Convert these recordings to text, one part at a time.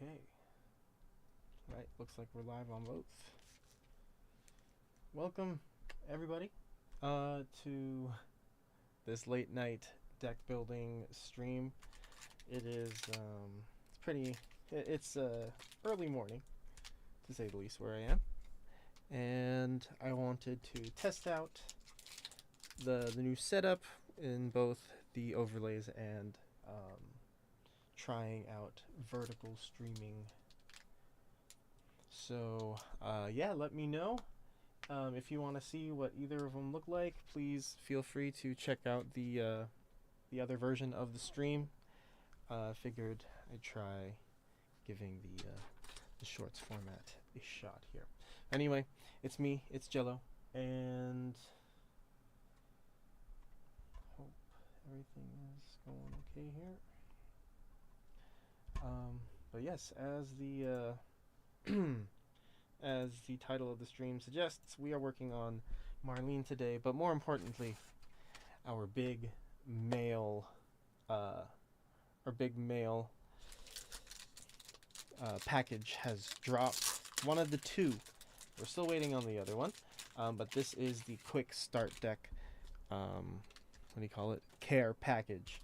Okay. Right, looks like we're live on both. Welcome, everybody, to this late night deck building stream. It is, it's pretty, it's early morning, to say the least, where I am. And I wanted to test out the new setup in both the overlays and trying out vertical streaming. So yeah, let me know if you want to see what either of them look like. Please feel free to check out the other version of the stream. Figured I'd try giving the shorts format a shot here. Anyway, it's me, it's Jello, and hope everything is going okay here. But yes, as the as the title of the stream suggests, we are working on Marlean today, but more importantly, our big male package has dropped. One of the two. We're still waiting on the other one, but this is the quick start deck. What do you call it? Care package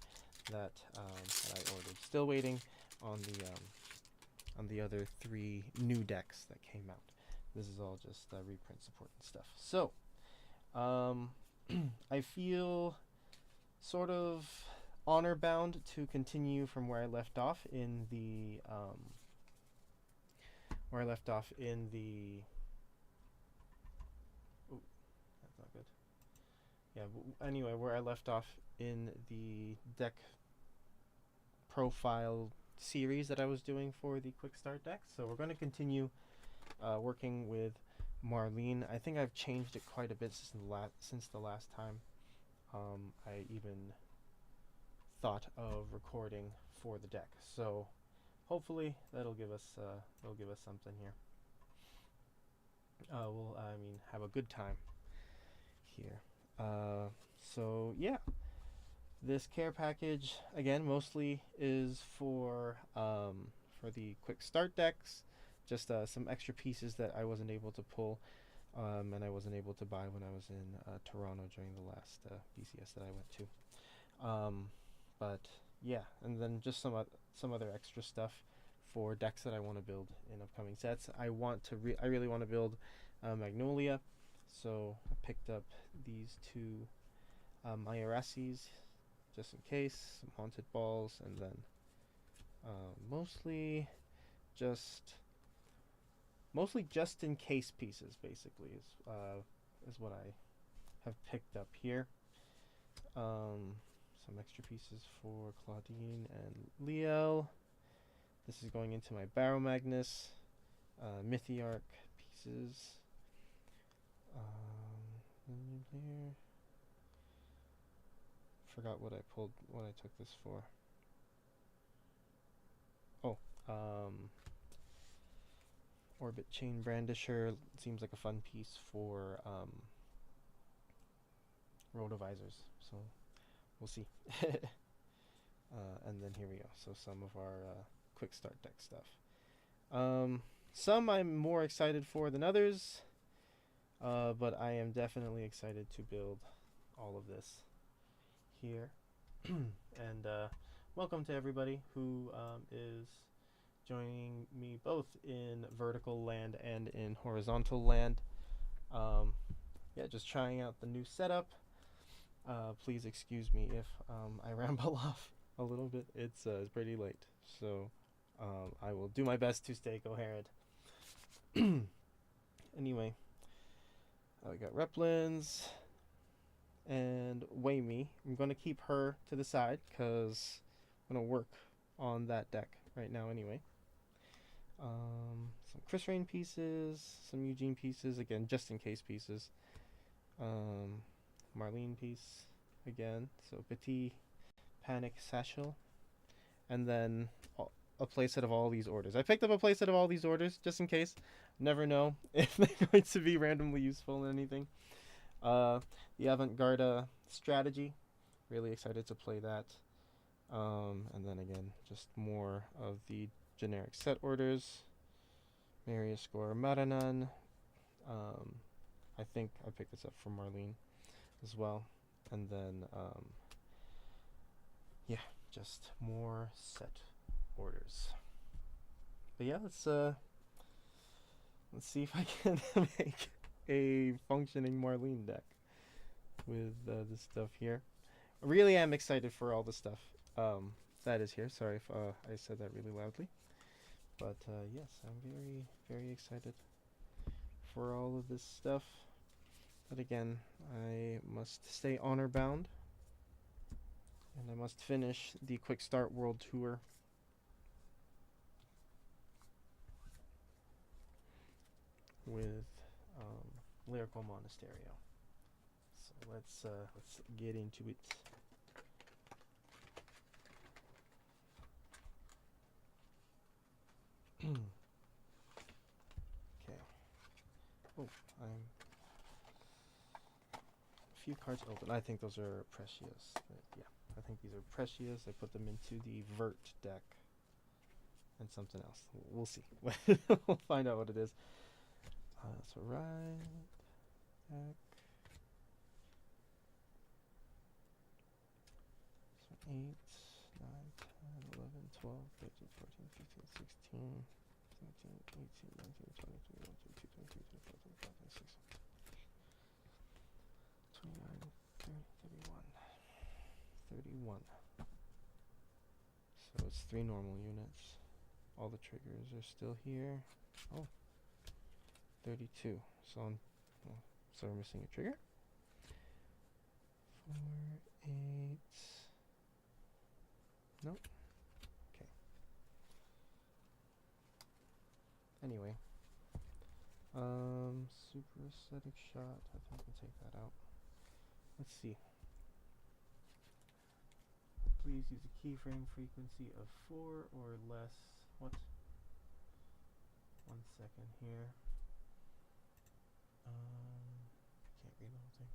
that I ordered. Still waiting on the other 3 new decks that came out. This is all just reprint support and stuff. So, I feel sort of honor bound to continue from where I left off in the Ooh, that's not good. Yeah. Anyway, where I left off in the deck profile series that I was doing for the quick start deck. So we're going to continue working with Marlean. I think I've changed it quite a bit since the last time I even thought of recording for the deck. So hopefully that'll give us something here. We'll have a good time here. So yeah. This care package, again, mostly is for the quick start decks. Just some extra pieces that I wasn't able to pull, and I wasn't able to buy when I was in Toronto during the last BCS that I went to. But yeah, and then just some other extra stuff for decks that I want to build in upcoming sets. I really want to build Magnolia, so I picked up these 2 Irasis just in case, some haunted balls, and then mostly just in case pieces, basically, is what I have picked up here. Some extra pieces for Claudine and Liel. This is going into my Barrow Magnus, Mythiarch pieces. Here. Forgot what I pulled, what I took this for. Oh, Orbit Chain Brandisher seems like a fun piece for rotovisors, so we'll see. And then here we go. So some of our quick start deck stuff. Some I'm more excited for than others, but I am definitely excited to build all of this here. And welcome to everybody who is joining me both in vertical land and in horizontal land. Yeah, just trying out the new setup. Please excuse me if I ramble off a little bit. It's pretty late, so I will do my best to stay coherent. Anyway, we got Replins and Wayme. I'm going to keep her to the side because I'm going to work on that deck right now anyway. Some Chris Rain pieces, some Eugene pieces, again, just in case pieces. Marlean piece, again, so Petit, Panic, Satchel. And then a playset of all these orders. I picked up a playset of all these orders just in case. Never know if they're going to be randomly useful in anything. The Avant-Garde strategy. Really excited to play that. And then again, just more of the generic set orders. Maria score Maranan. I think I picked this up from Marlean as well. And then, yeah, just more set orders. But yeah, let's see if I can make a functioning Marlean deck with this stuff here. I really am excited for all the stuff that is here. Sorry if I said that really loudly. But yes, I'm very, very excited for all of this stuff. But again, I must stay honor bound. And I must finish the Quick Start World Tour. With Lyrical Monasterio. So let's get into it. Okay. Oh, I'm a few cards open. I think those are Precious. Yeah, I think these are Precious. I put them into the Vert deck. And something else. We'll see. We'll find out what it is. So right deck. So 8, 9, 10, 11, 12, 13, 14, 15, 16, 17, 18, 19, 20, 21, 22, 23, 24, 25, 26, 29, 30, 31. So it's 3 normal units. All the triggers are still here. Oh, 32. So we're missing a trigger. 4, 8. Nope. Okay. Anyway. Super aesthetic shot. I think we'll take that out. Let's see. Please use a keyframe frequency of 4 or less. What? 1 second here. Can't read the whole thing.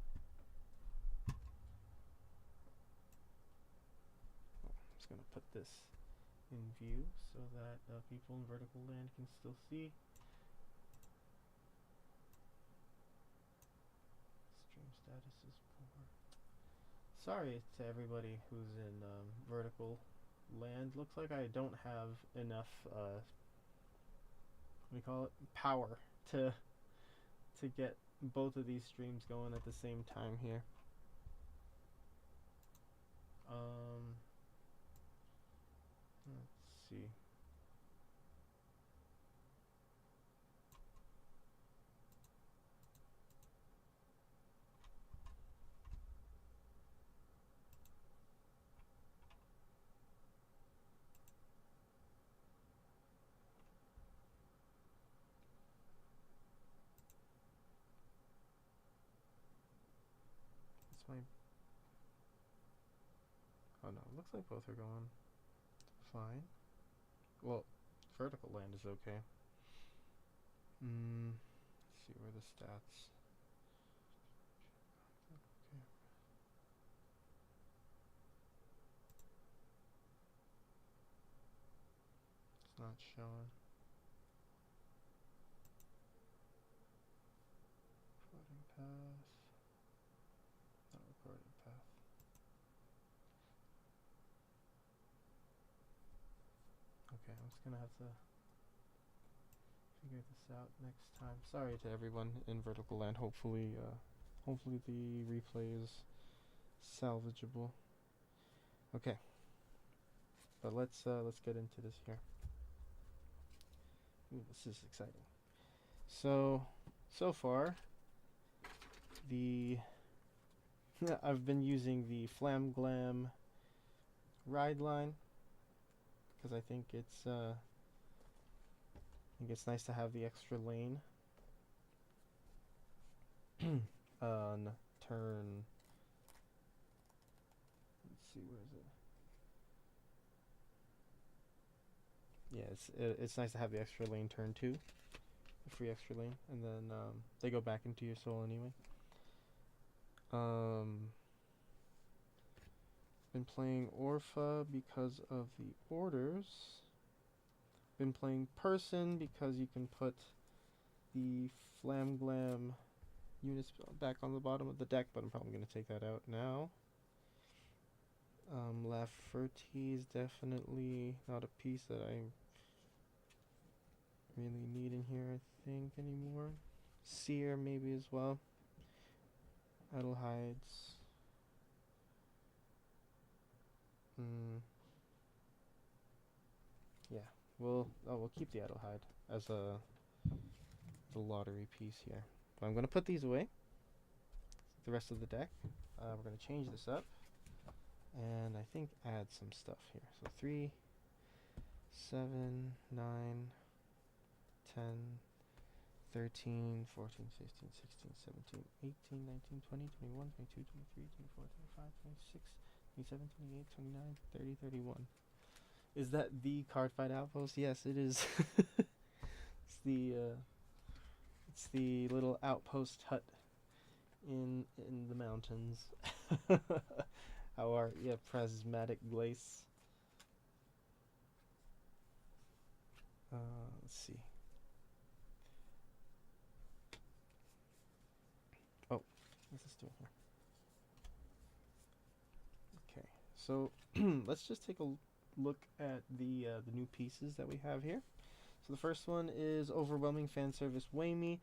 Oh, I'm just gonna put this in view so that people in vertical land can still see. Stream status is poor. Sorry to everybody who's in vertical land. Looks like I don't have enough what do you call it? Power to get both of these streams going at the same time here. Let's see. My oh no, it looks like both are going fine. Well, vertical land is okay. Let's see where the stats. Okay. It's not showing. Floating path. Not recorded path. Okay, I'm just gonna have to figure this out next time. Sorry to everyone in vertical land. Hopefully the replay is salvageable. Okay, but let's get into this here. Ooh, this is exciting. So far, I've been using the Flam Glam ride line because I think it's nice to have the extra lane on turn. Let's see, where is it? Yeah, it's nice to have the extra lane turn 2, the free extra lane, and then they go back into your soul anyway. Been playing Orpha because of the orders. been playing Person because you can put the Flam Glam units back on the bottom of the deck, but I'm probably going to take that out now. Lafferty is definitely not a piece that I really need in here, I think, anymore. Seer maybe as well. Adelhides. Yeah, we'll keep the Adelhide as the lottery piece here. But I'm gonna put these away. The rest of the deck. We're gonna change this up, and I think add some stuff here. So 3, 7, 9, 10, 13, 14, 15, 16, 17, 18, 19, 20, 21, 22, 23, 24, 25, 26, 27, 28, 29, 30, 31. Is that the Cardfight Outpost? Yes, it is. It's the little outpost hut in the mountains. How are prismatic glace? Let's see. Oh, what's this doing here? Okay, so let's just take a look at the new pieces that we have here. So the first one is Overwhelming Fan Service Whammy.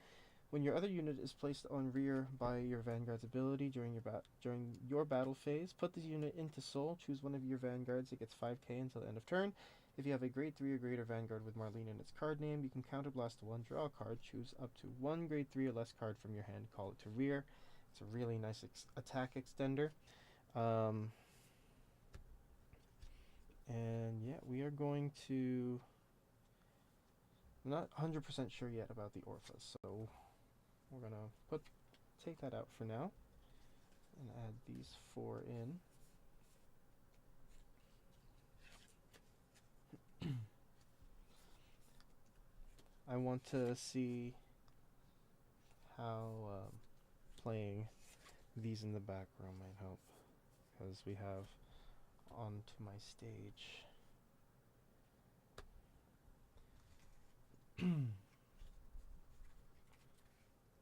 When your other unit is placed on rear by your Vanguard's ability during your battle phase, put this unit into Soul. Choose one of your Vanguards. It gets 5k until the end of turn. If you have a grade 3 or greater Vanguard with Marlean in its card name, you can counterblast to 1, draw a card, choose up to 1 grade 3 or less card from your hand, call it to rear. It's a really nice attack extender. And yeah, we are going to... I'm not 100% sure yet about the Orphas, so we're going to take that out for now and add these 4 in. I want to see how playing these in the background might help, because we have onto my stage.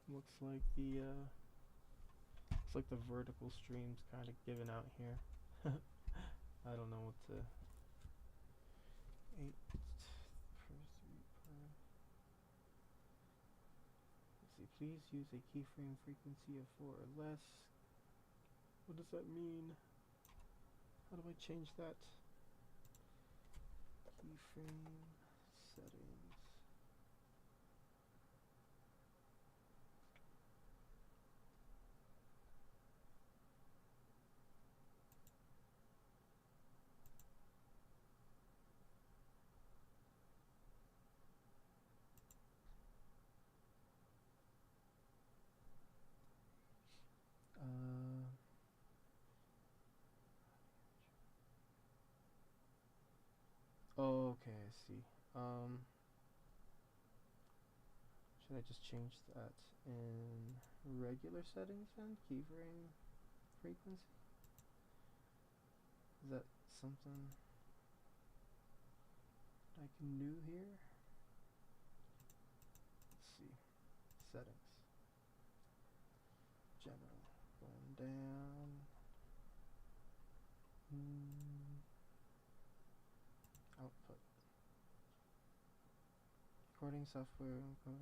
Looks like the vertical stream's kind of given out here. I don't know what to. 8 per 3 per. Let's see. Please use a keyframe frequency of 4 or less. What does that mean? How do I change that? Keyframe settings. Oh, okay, I see. Should I just change that in regular settings then? Keyframe frequency? Is that something I can do here? Let's see. Settings. General. Going down. Output. Recording software. Show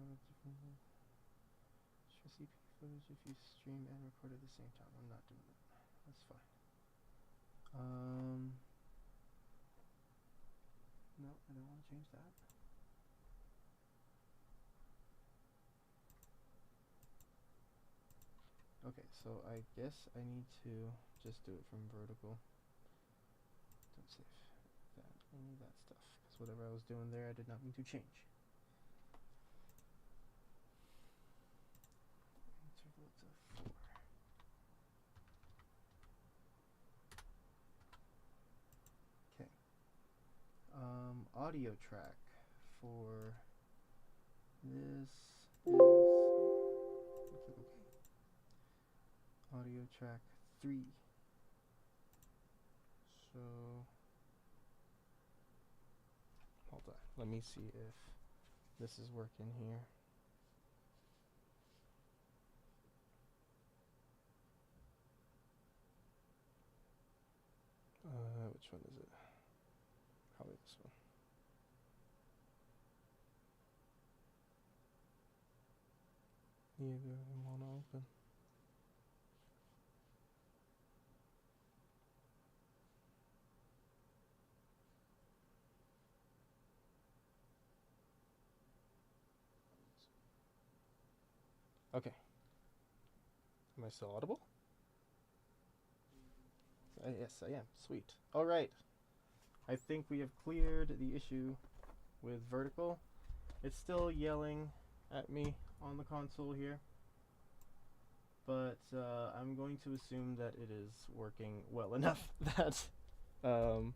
CPU footage if you stream and record at the same time. I'm not doing that. That's fine. No, I don't want to change that. Okay, so I guess I need to just do it from vertical. Don't save that, any of that stuff, because whatever I was doing there, I did not mean to change. Interval to 4. Okay. Audio track for this is... okay. Audio track 3. So hold on, let me see if this is working here. Which one is it? Probably this one. Neither of them want to open. Okay. Am I still audible? Yes, I am. Sweet. All right. I think we have cleared the issue with vertical. It's still yelling at me on the console here, but I'm going to assume that it is working well enough that thing.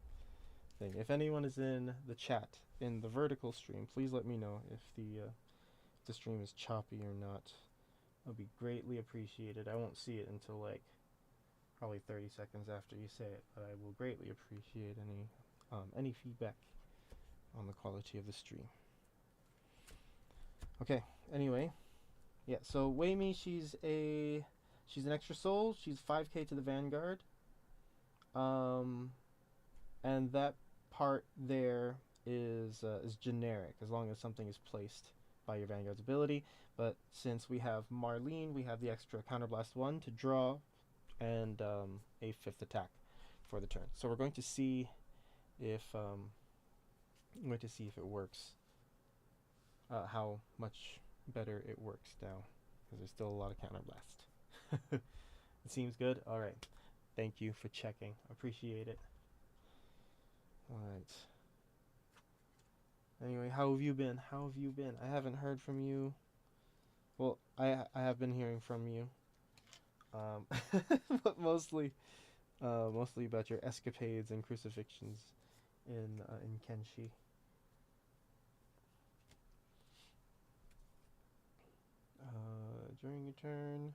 If anyone is in the chat in the vertical stream, please let me know if the stream is choppy or not. It'll be greatly appreciated. I won't see it until like probably 30 seconds after you say it, but I will greatly appreciate any feedback on the quality of the stream. Okay, anyway, yeah, so Weimi, she's an extra soul. She's 5k to the Vanguard. And that part there is generic as long as something is placed by your Vanguard's ability. But since we have Marlean, we have the extra Counterblast 1 to draw and a 5th attack for the turn. So we're going to see if it works. How much better it works now, because there's still a lot of Counterblast. It seems good. All right. Thank you for checking. Appreciate it. All right. Anyway, how have you been? How have you been? I haven't heard from you. Well, I have been hearing from you. But mostly about your escapades and crucifixions in Kenshi. During your turn,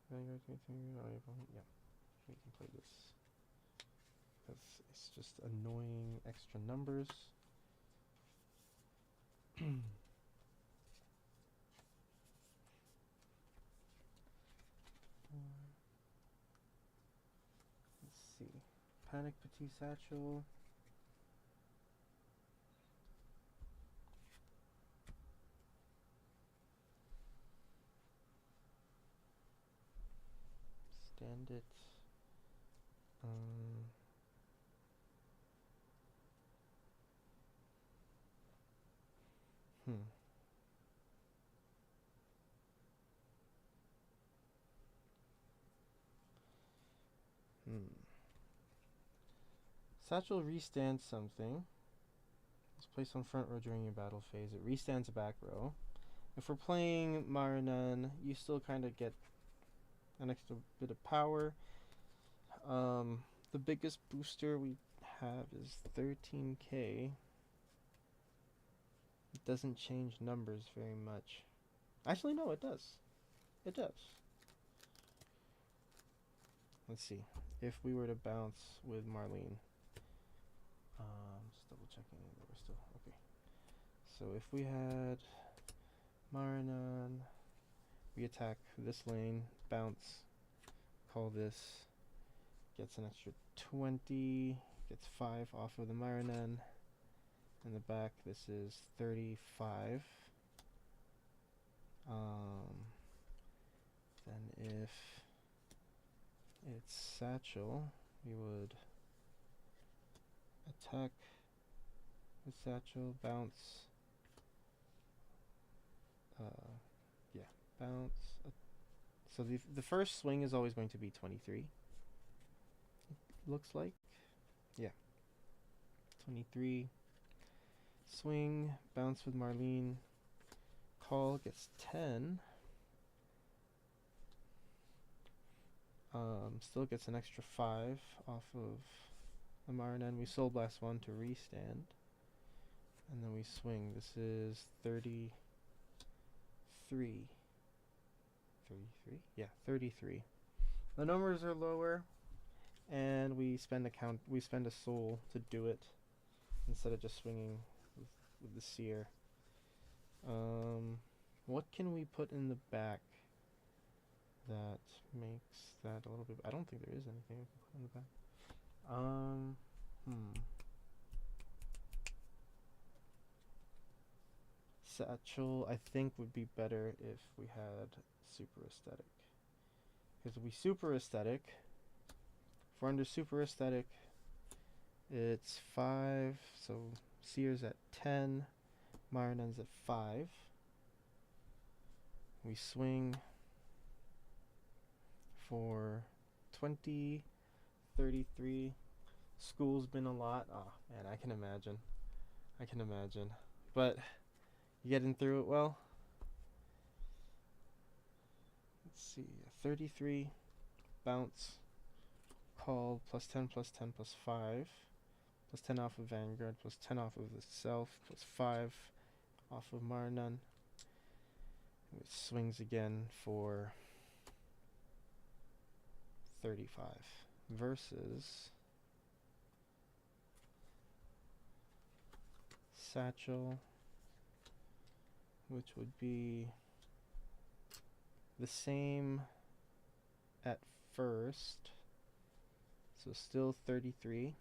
yeah, we can play this because it's just annoying extra numbers. Let's see, Panic Petit Satchel. Stand it. Satchel restands something. It's placed on front row during your battle phase. It restands back row. If we're playing Marlean, you still kind of get an extra bit of power. The biggest booster we have is 13k. It doesn't change numbers very much. Actually, no, it does. It does. Let's see. If we were to bounce with Marlean. Just double checking that we're still okay. So if we had Marlean, we attack this lane, bounce, call this, gets an extra 20, gets 5 off of the Marlean. In the back, this is 35. Then if it's Satchel, we would attack with Satchel, bounce, bounce. So the first swing is always going to be 23. It looks like, yeah, 23. Swing, bounce with Marlean, call, gets 10. Still gets an extra 5 off of the Marlean. We Soul Blast 1 to restand. And then we swing. This is 33. 33? Yeah, 33. The numbers are lower, and we spend a soul to do it instead of just swinging with with the seer. What can we put in the back that makes that a little bit? I don't think there is anything we can put in the back. Satchel, I think, would be better if we had super aesthetic. Because if we super aesthetic, if we're under super aesthetic, it's 5, so Seer's at 10, Marlean's at 5. We swing for 20, 33. School's been a lot. Oh man, I can imagine. But you getting through it well? Let's see, 33, bounce, call, plus 10, plus 10, plus 5, plus 10 off of Vanguard, plus 10 off of itself, plus 5 off of Marlean. It swings again for 35 versus Satchel, which would be the same at first, so still 33.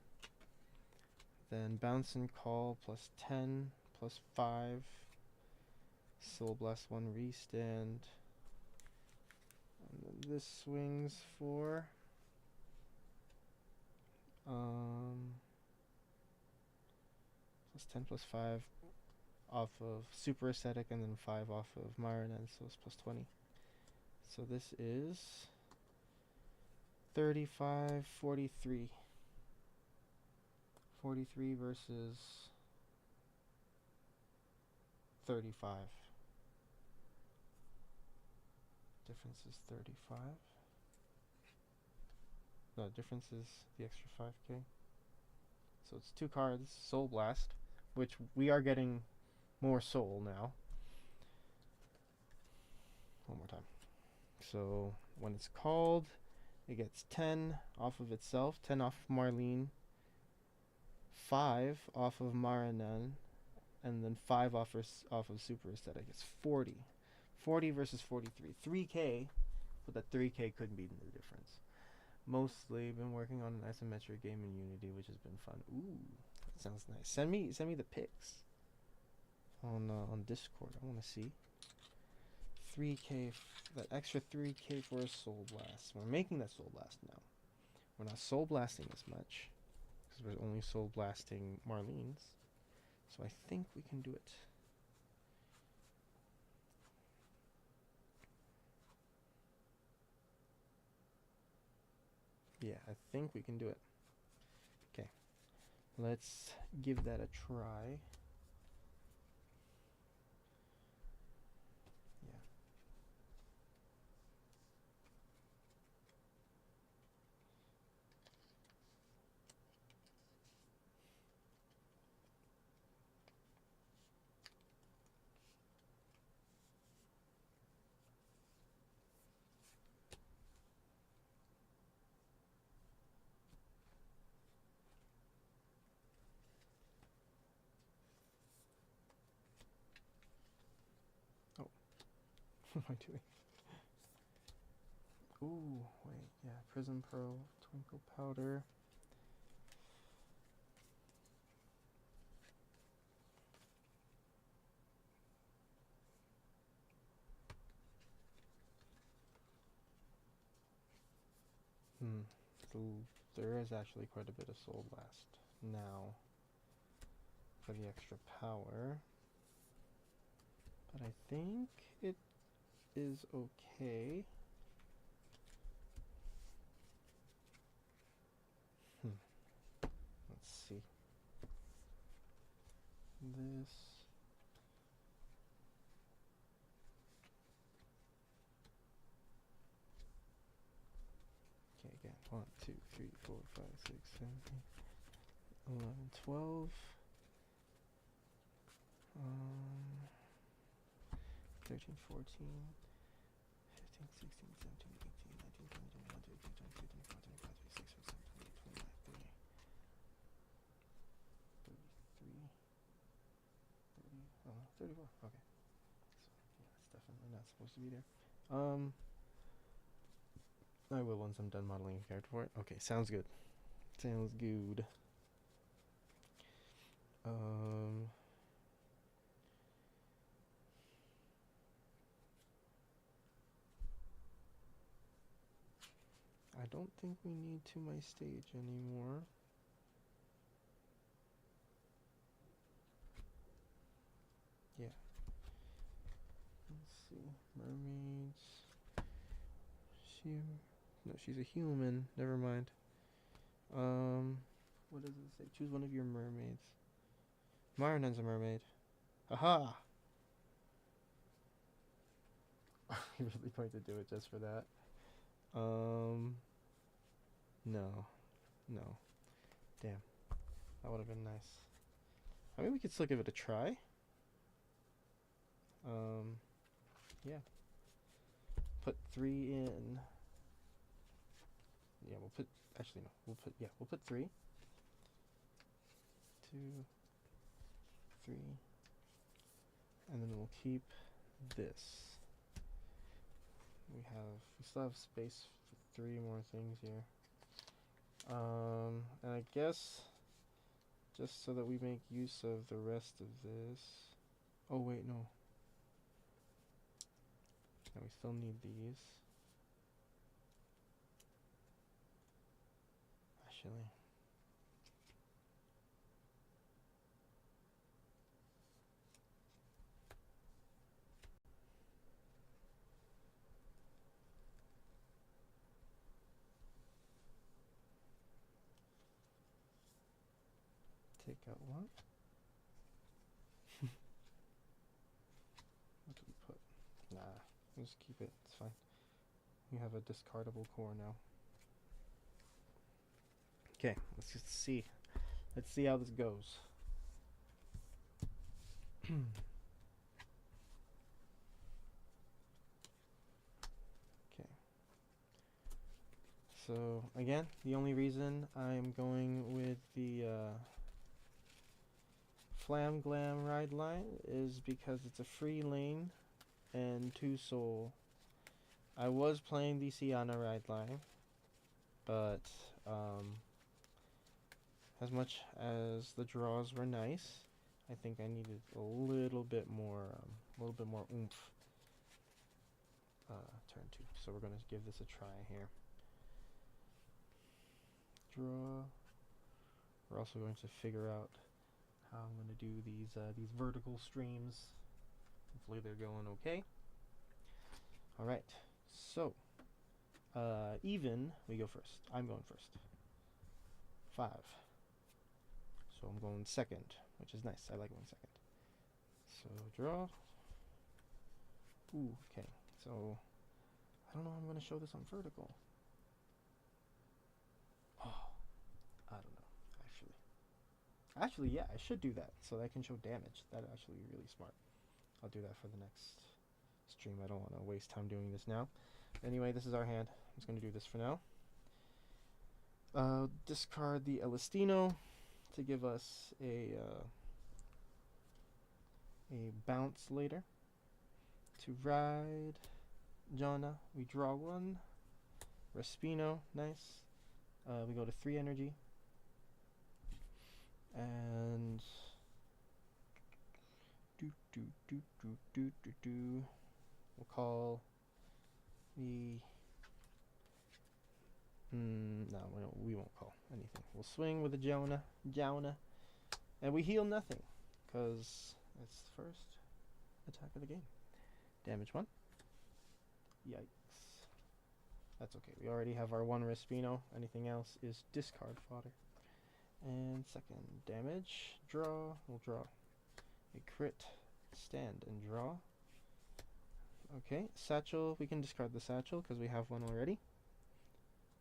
Then bounce and call plus 10 plus 5. Soul Blast 1 restand. And then this swings for plus 10 plus 5 off of super aesthetic, and then 5 off of Marlean, so it's plus 20. So this is 35, 43. 43 versus 35. Difference is 35. No, difference is the extra 5k. So it's 2 cards, Soul Blast, which we are getting more soul now. One more time. So when it's called, it gets 10 off of itself, 10 off of Marlean, 5 off of Marlean, and then 5 off of super aesthetic. It's 40. 40 versus 43. 3k, but that 3k couldn't be the difference. Mostly been working on an isometric game in Unity, which has been fun. Ooh, that sounds nice. Send me the pics on Discord. I want to see 3k, that extra 3k for a Soul Blast. We're making that Soul Blast now. We're not Soul Blasting as much because we're only Soul Blasting Marleans. So I think we can do it. Yeah, I think we can do it. Okay, let's give that a try. Yeah. What am I doing? Ooh, wait, yeah, Prism Pearl, Twinkle Powder. So there is actually quite a bit of Soul Blast now for the extra power. But I think it is okay. Let's see. This. Okay, again. 1, 2, 3, 4, 5, 6, 7, 8, 11, 12. 13, 14, 15, 16, 17, 18, 19, 20, 21, 22, 23, 24, 25, 26, 27, 28, 29, 30, 33, 34. Okay. So, yeah, it's definitely not supposed to be there. I will once I'm done modeling a character for it. Okay, sounds good. Sounds good. I don't think we need to my stage anymore. Yeah. Let's see. Mermaids. No, she's a human. Never mind. What does it say? Choose one of your mermaids. Marlean's a mermaid. Aha! I'm really going to do it just for that. No. No. Damn. That would have been nice. I mean, we could still give it a try. Yeah. Put 3 in. Yeah, we'll put, actually no, we'll put 3. 2, 3. And then we'll keep this. We still have space for 3 more things here. And I guess, just so that we make use of the rest of this. Oh wait, no. No, we still need these. Actually. Take out one. What do we put? Nah, we'll just keep it. It's fine. We have a discardable core now. Okay, let's just see. Let's see how this goes. Okay. So again, the only reason I'm going with the Flam Glam ride line is because it's a free lane and 2 soul. I was playing the Sienna ride line, but as much as the draws were nice, I think I needed a little bit more oomph. Turn 2. So we're gonna give this a try here. Draw. We're also going to figure out how I'm going to do these vertical streams. Hopefully they're going okay. All right. So even we go first. I'm going first. 5. So I'm going second, which is nice. I like going second. So draw. Ooh, okay. So I don't know how I'm going to show this on vertical. Oh, I don't know. Actually, yeah, I should do that so that I can show damage. That'd actually be really smart. I'll do that for the next stream. I don't want to waste time doing this now. Anyway, this is our hand. I'm just going to do this for now. Discard the Elastino to give us a bounce later. To ride Jonna, we draw 1. Respino, nice. We go to 3 energy. And we'll call the no, we won't call anything. We'll swing with the Jauna, and we heal nothing because it's the first attack of the game. Damage 1. Yikes. That's okay. We already have our 1 Respino. Anything else is discard fodder. And second damage, draw, we'll draw a crit, stand and draw. Okay, satchel, we can discard the satchel because we have 1 already.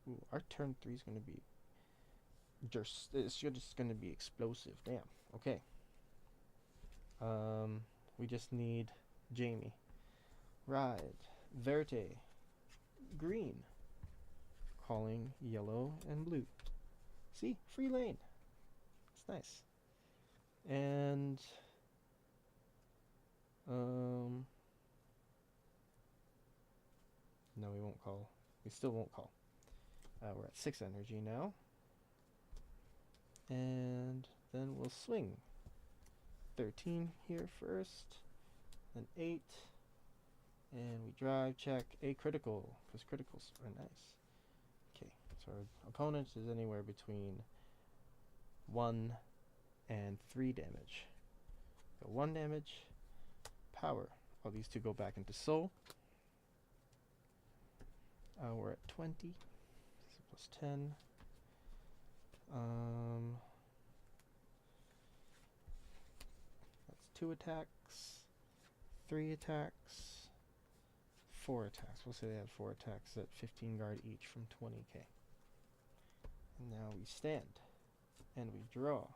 Ooh, our turn 3 is going to be it's just going to be explosive, damn. Okay. We just need Jamie. Ride, Verte, green, calling yellow and blue. See, free lane. It's nice. And No, we won't call. We still won't call. We're at 6 energy now. And then we'll swing. 13 here first. Then 8. And we drive check a critical, because criticals are nice. Okay, so our opponent is anywhere between 1 and 3 damage. Go 1 damage. Power. All these two go back into soul. We're at 20. So plus 10. That's 2 attacks. 3 attacks. 4 attacks. We'll say they have 4 attacks at 15 guard each from 20k. And now we stand. And we draw.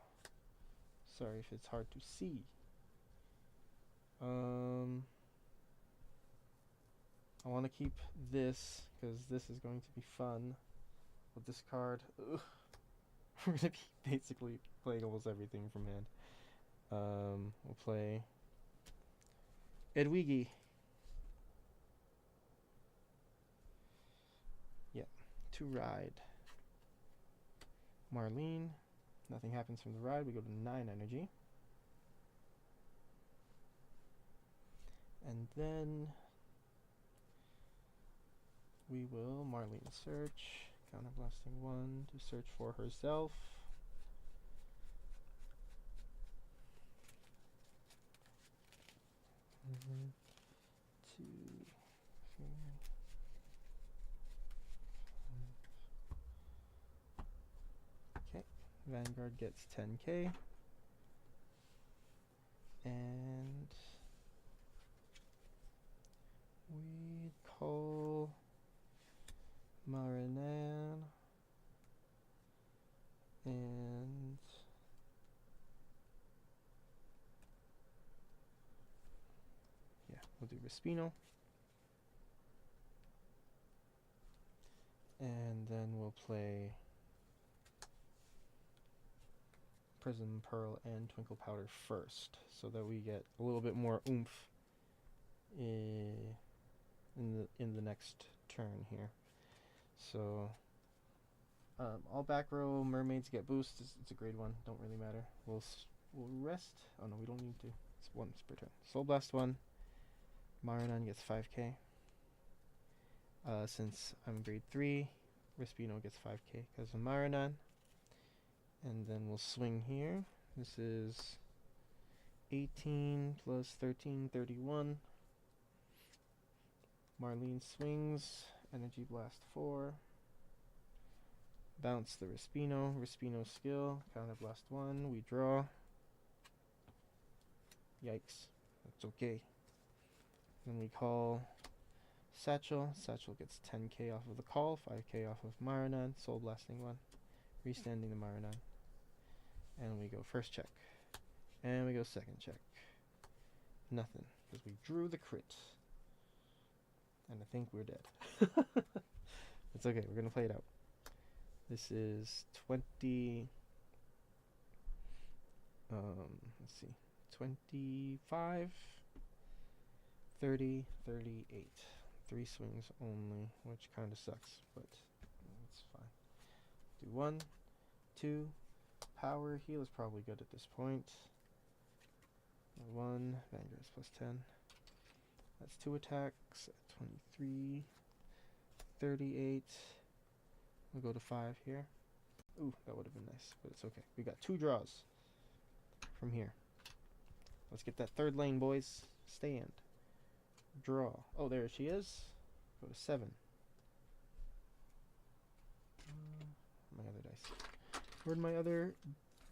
Sorry if it's hard to see. I want to keep this because this is going to be fun with this card. Ugh. We're going to be basically playing almost everything from hand. We'll play Edwigi. Yeah, to ride. Marlean. Nothing happens from the ride. We go to 9 energy. And then we will Marlean search. Counterblasting 1 to search for herself. Two, three, okay. Vanguard gets 10k. And we call Marlean, and yeah, we'll do Respino, and then we'll play Prism Pearl and Twinkle Powder first, so that we get a little bit more oomph in the next turn here. So all back row mermaids get boosts. It's a grade 1. Don't really matter. We'll rest. Oh no, we don't need to. It's once per turn. Soul Blast 1. Marlean gets 5k. Since I'm grade 3, Respino gets 5k because of Marlean. And then we'll swing here. This is 18 plus 13, 31. Marlean swings. Energy Blast 4. Bounce the Respino. Respino skill. Counter Blast 1. We draw. Yikes. That's okay. Then we call Satchel. Satchel gets 10k off of the call. 5k off of Marlean. Soul Blasting 1. Restanding the Marlean. And we go first check. And we go second check. Nothing. Because we drew the crit. And I think we're dead. It's okay, we're gonna play it out. This is 20. Let's see. 25, 30, 38. 3 swings only, which kind of sucks, but it's fine. Do 1, 2. Power heal is probably good at this point. 1. Vanguard is plus 10. That's 2 attacks. 23, 38. We'll go to 5 here. Ooh, that would have been nice, but it's okay. We got 2 draws from here. Let's get that third lane, boys. Stand. Draw. Oh, there she is. Go to 7. My other dice. Where'd my other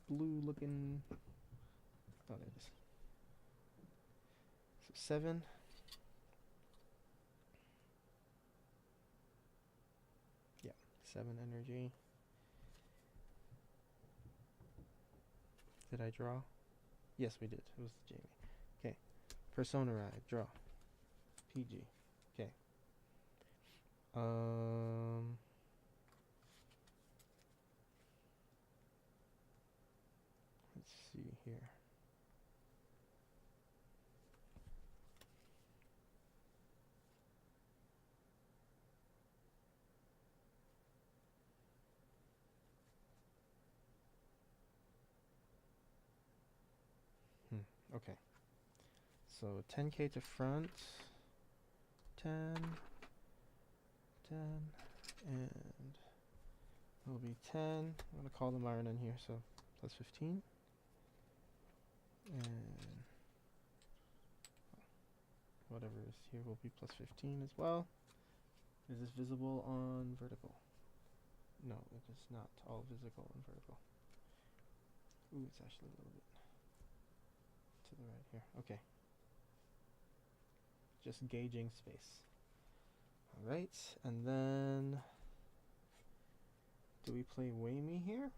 blue looking... Oh, there it is. So 7. Yeah, 7 energy. Did I draw? Yes, we did. It was Jamie. Okay. Persona Ride. Draw. PG. Okay. Let's see here. Okay. So 10k to front. 10. 10. And it'll be 10. I'm going to call the Marlean here, so plus 15. And whatever is here will be plus 15 as well. Is this visible on vertical? No, it is not all visible on vertical. Ooh, it's actually a little bit to the right here. Okay. Just gauging space. Alright, and then do we play Wayme here?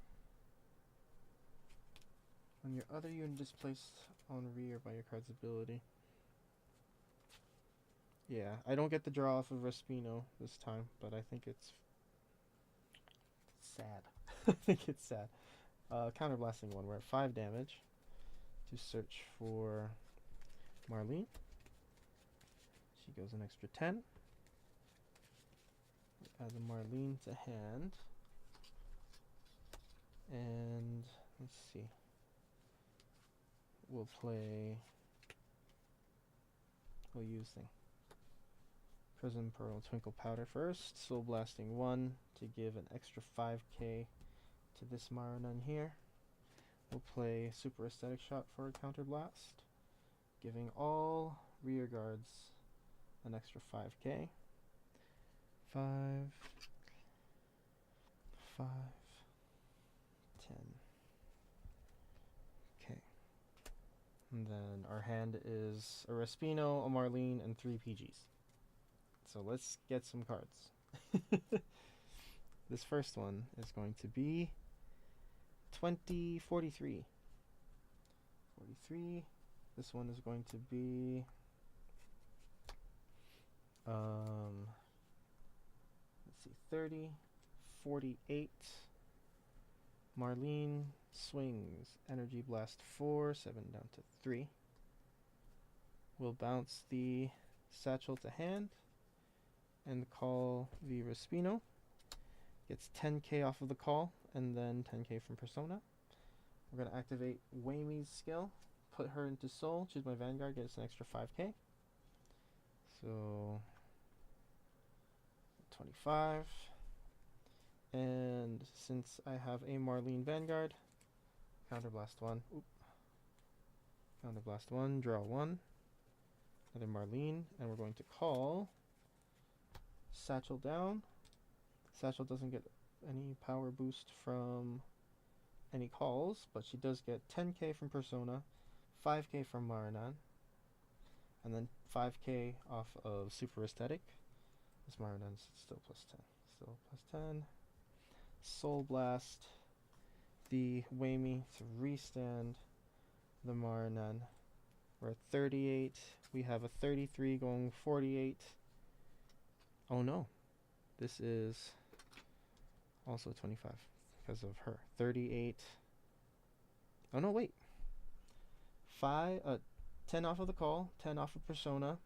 When your other unit is placed on rear by your card's ability. Yeah, I don't get the draw off of Respino this time, but I think it's sad. I think it's sad. Counterblasting one, we're at 5 damage to search for Marlean. She goes an extra 10. Add the Marlean to hand. And let's see. We'll use Prism Pearl Twinkle Powder first. Soul Blasting 1 to give an extra 5k to this Marlean here. We'll play Super Aesthetic Shot for a counterblast, giving all rear guards an extra 5k. 5, 5, 10. Okay. And then our hand is a Respino, a Marlean, and 3 PGs. So let's get some cards. This first one is going to be 43. This one is going to be let's see, 30, 48. Marlean swings Energy Blast 4, 7 down to 3. We'll bounce the satchel to hand and call the Respino. Gets 10k off of the call and then 10k from Persona. We're going to activate Wayme's skill, put her into Soul, choose my Vanguard, get us an extra 5k. So 25. And since I have a Marlean Vanguard, Counterblast 1. Oop. Counterblast 1, draw 1. Another Marlean, and we're going to call Satchel down. Satchel doesn't get any power boost from any calls, but she does get 10k from Persona, 5k from Marlean, and then 5k off of Super Aesthetic. This Marlean's still plus 10. Still plus 10. Soul Blast the Wayme to restand the Marlean. We're at 38. We have a 33 going 48. Oh no. This is also 25 because of her. 38. Oh no, wait. 10 off of the call, 10 off of Persona,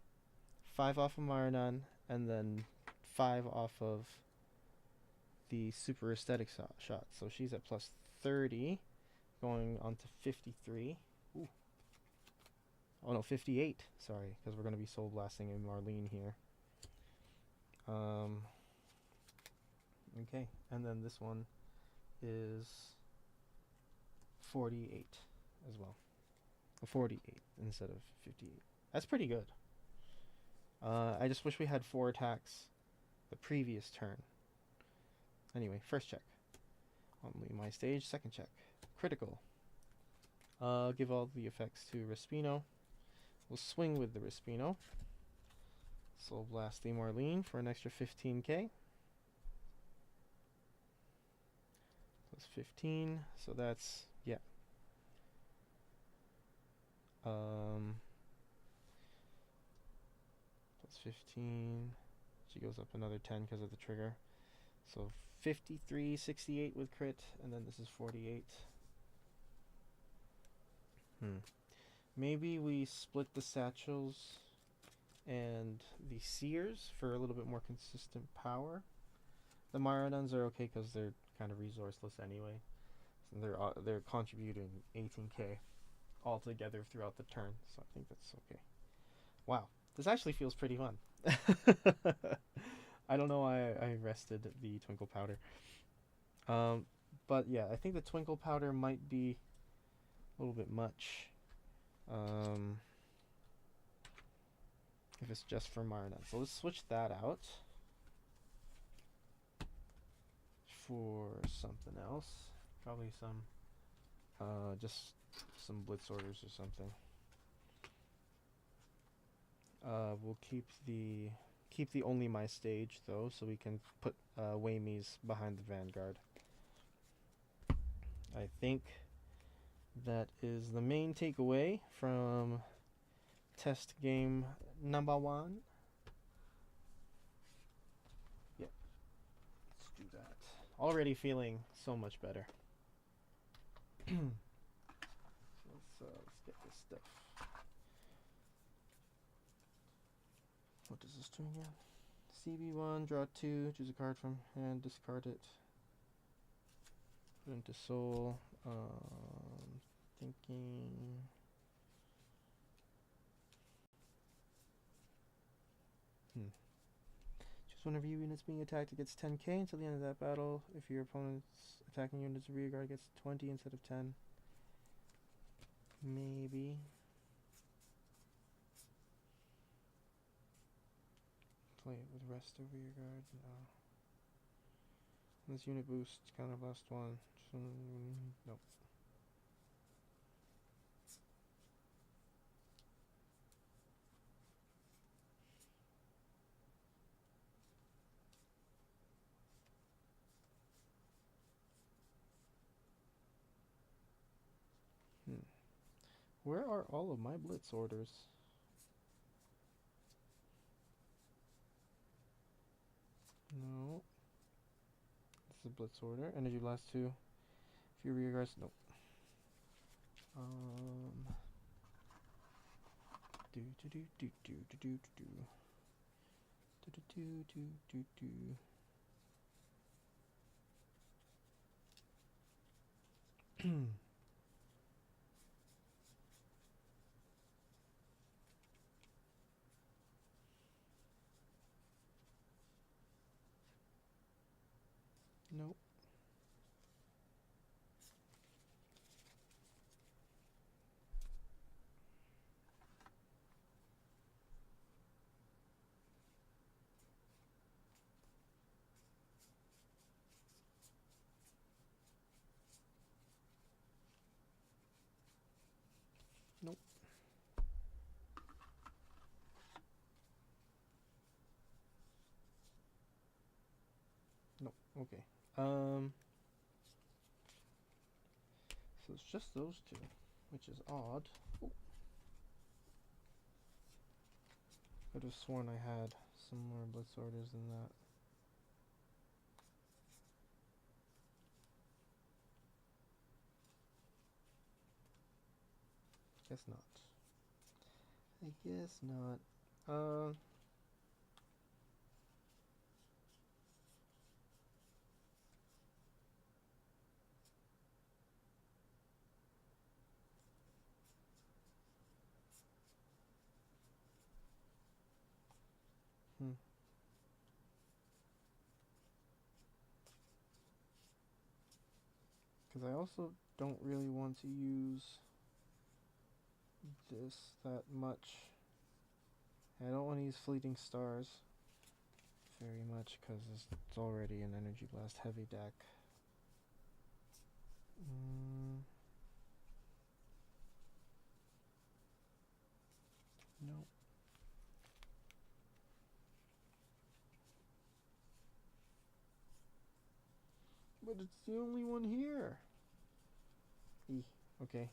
5 off of Marlean, and then 5 off of the Super Aesthetic shot. So she's at plus 30, going on to 53. Ooh. Oh no, 58. Sorry, because we're going to be Soul Blasting a Marlean here. Okay, and then this one is 48 as well. 48 instead of 58. That's pretty good. I just wish we had 4 attacks the previous turn. Anyway, first check. Only my stage. Second check. Critical. Give all the effects to Respino. We'll swing with the Respino. Soul Blast the Marlean for an extra 15k. Plus 15. So that's, yeah. Plus 15. She goes up another 10 because of the trigger. So 53, 68 with crit, and then this is 48. Maybe we split the satchels and the seers for a little bit more consistent power. The Marleans are okay because they're kind of resourceless anyway. So they're contributing 18k. all together throughout the turn, so I think that's okay. Wow, this actually feels pretty fun. I don't know why I rested the Twinkle Powder. Um, but yeah, I think the Twinkle Powder might be a little bit much. If it's just for Marlean. So let's switch that out for something else. Probably some, just some Blitz orders or something. We'll keep the only my stage though, so we can put Waymies behind the Vanguard. I think that is the main takeaway from test game number 1. Yep, let's do that. Already feeling so much better. Let's get this stuff. What does this do again? CB1, draw 2, choose a card from hand, discard it. Put into soul. Thinking. Choose one of your units being attacked, it gets 10k until the end of that battle. If your opponent's attacking unit's rearguard gets 20 instead of 10. Maybe. Play it with rest of rearguard. No. This unit boost, kind of last one. Nope. Where are all of my Blitz orders? No. This is a Blitz order. Energy blast 2. If you rearguards, nope. Do do do do do do do do do do do do do. Nope. Nope. Nope. Okay. So it's just those two, which is odd. Ooh. Could have sworn I had some more Blitz orders than that. Guess not. I guess not. Because I also don't really want to use this that much. I don't want to use Fleeting Stars very much because it's already an Energy Blast heavy deck. Nope. But it's the only one here. Okay.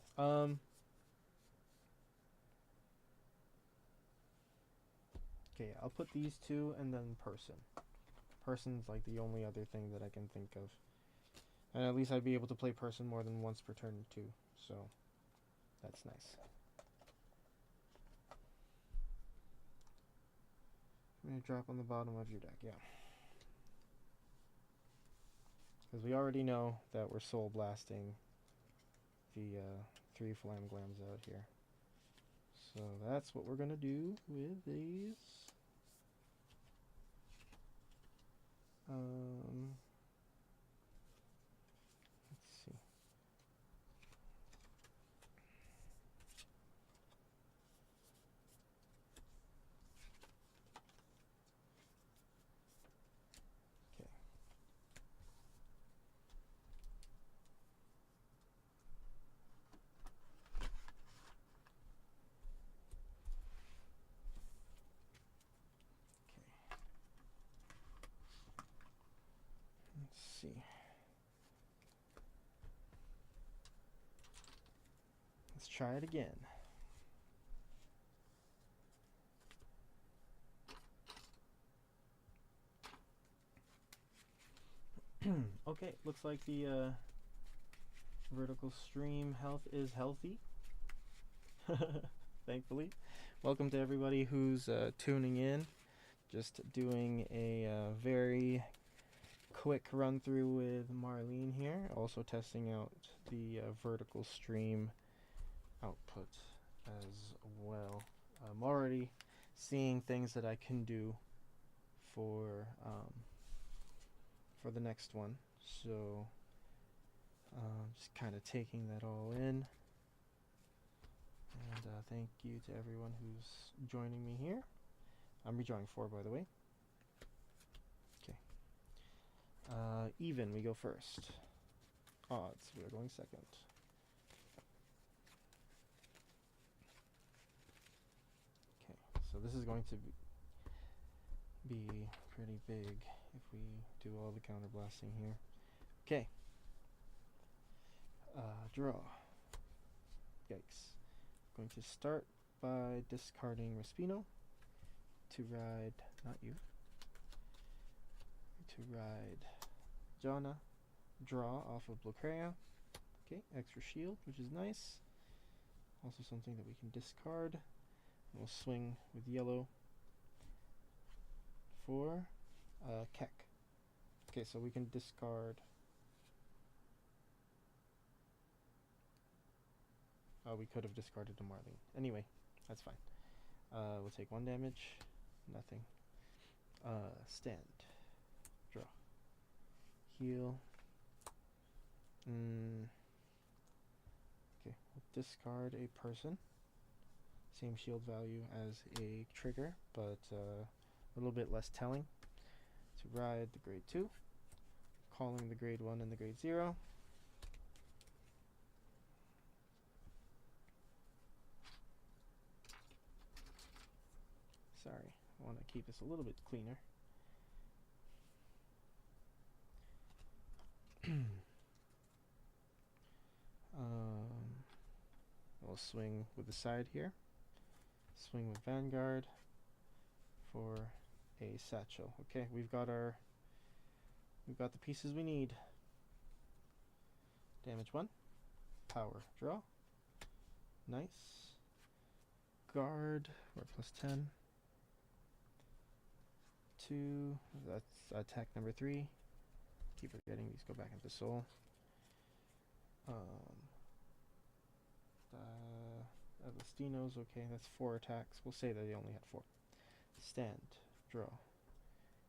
Okay, I'll put these two and then Person. Person's like the only other thing that I can think of. And at least I'd be able to play Person more than once per turn too. So that's nice. I'm going to drop on the bottom of your deck, yeah. Because we already know that we're soul blasting the 3 flam glams out here. So that's what we're going to do with these. Let's see. Okay. Let's see. Let's try it again. Okay, looks like the vertical stream health is healthy. Thankfully. Welcome to everybody who's tuning in. Just doing a very quick run through with Marlean here. Also testing out the vertical stream output as well. I'm already seeing things that I can do for the next one. So just kind of taking that all in. And thank you to everyone who's joining me here. I'm rejoining 4, by the way. Okay. Even, we go first. Odds, we are going second. Okay, so this is going to be pretty big if we do all the counterblasting here. Okay. Draw. Yikes. Going to start by discarding Respino to ride, not you, to ride Jana, draw off of Blocrea. Okay, extra shield, which is nice. Also something that we can discard. And we'll swing with yellow for Keck. Okay, so we can discard. We could have discarded a Marlean. Anyway, that's fine. We'll take 1 damage. Nothing. Stand. Draw. Heal. Okay, we'll discard a person. Same shield value as a trigger, but a little bit less telling. To ride the grade 2. Calling the grade 1 and the grade 0. Sorry, I want to keep this a little bit cleaner. We'll swing with the side here. Swing with Vanguard for a satchel. Okay, we've got the pieces we need. Damage 1. Power draw. Nice. Guard, we're +10. 2, that's attack number 3. Keep forgetting these go back into soul. Agostino's okay, that's 4 attacks. We'll say that they only had 4. Stand, draw.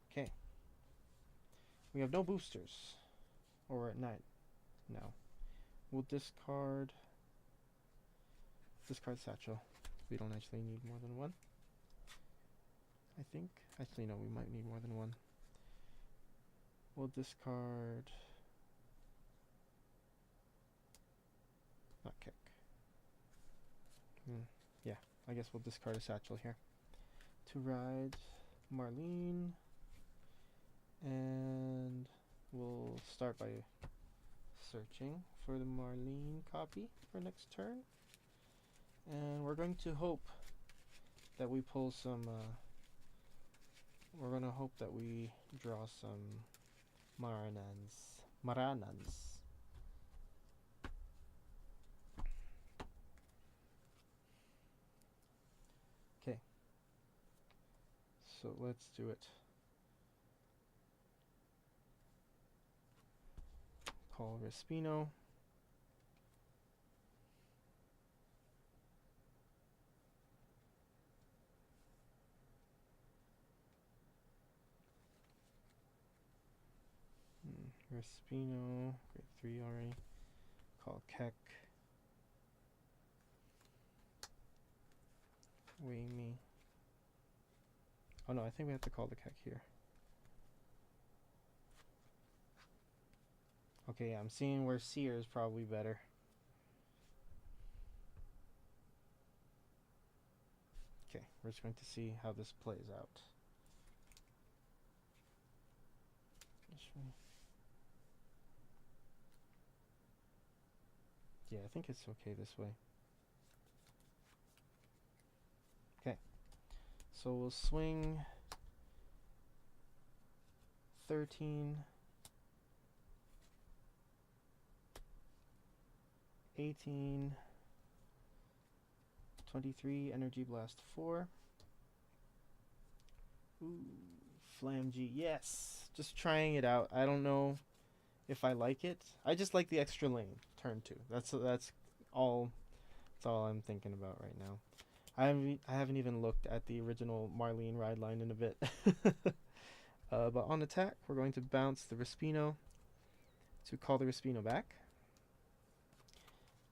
Okay. We have no boosters. Or we're at 9 now. We'll discard satchel. We don't actually need more than 1. I think. Actually, no, we might need more than 1. We'll discard. Not kick. Yeah, I guess we'll discard a satchel here. To ride Marlean. And we'll start by searching for the Marlean copy for next turn. And we're going to hope that we pull some. We're going to hope that we draw some Maranans. Okay. So let's do it. Call Respino. Respino, grade 3 already. Call Keck. Wayme. Oh no, I think we have to call the Keck here. Okay, I'm seeing where Seer is probably better. Okay, we're just going to see how this plays out. Yeah, I think it's okay this way. Okay, so we'll swing 13, 18, 23, Energy Blast 4. Ooh, Flam G, yes! Just trying it out. I don't know if I like it. I just like the extra lane, turn 2. That's all I'm thinking about right now. I haven't even looked at the original Marlean ride line in a bit. But on attack, we're going to bounce the Respino to call the Respino back.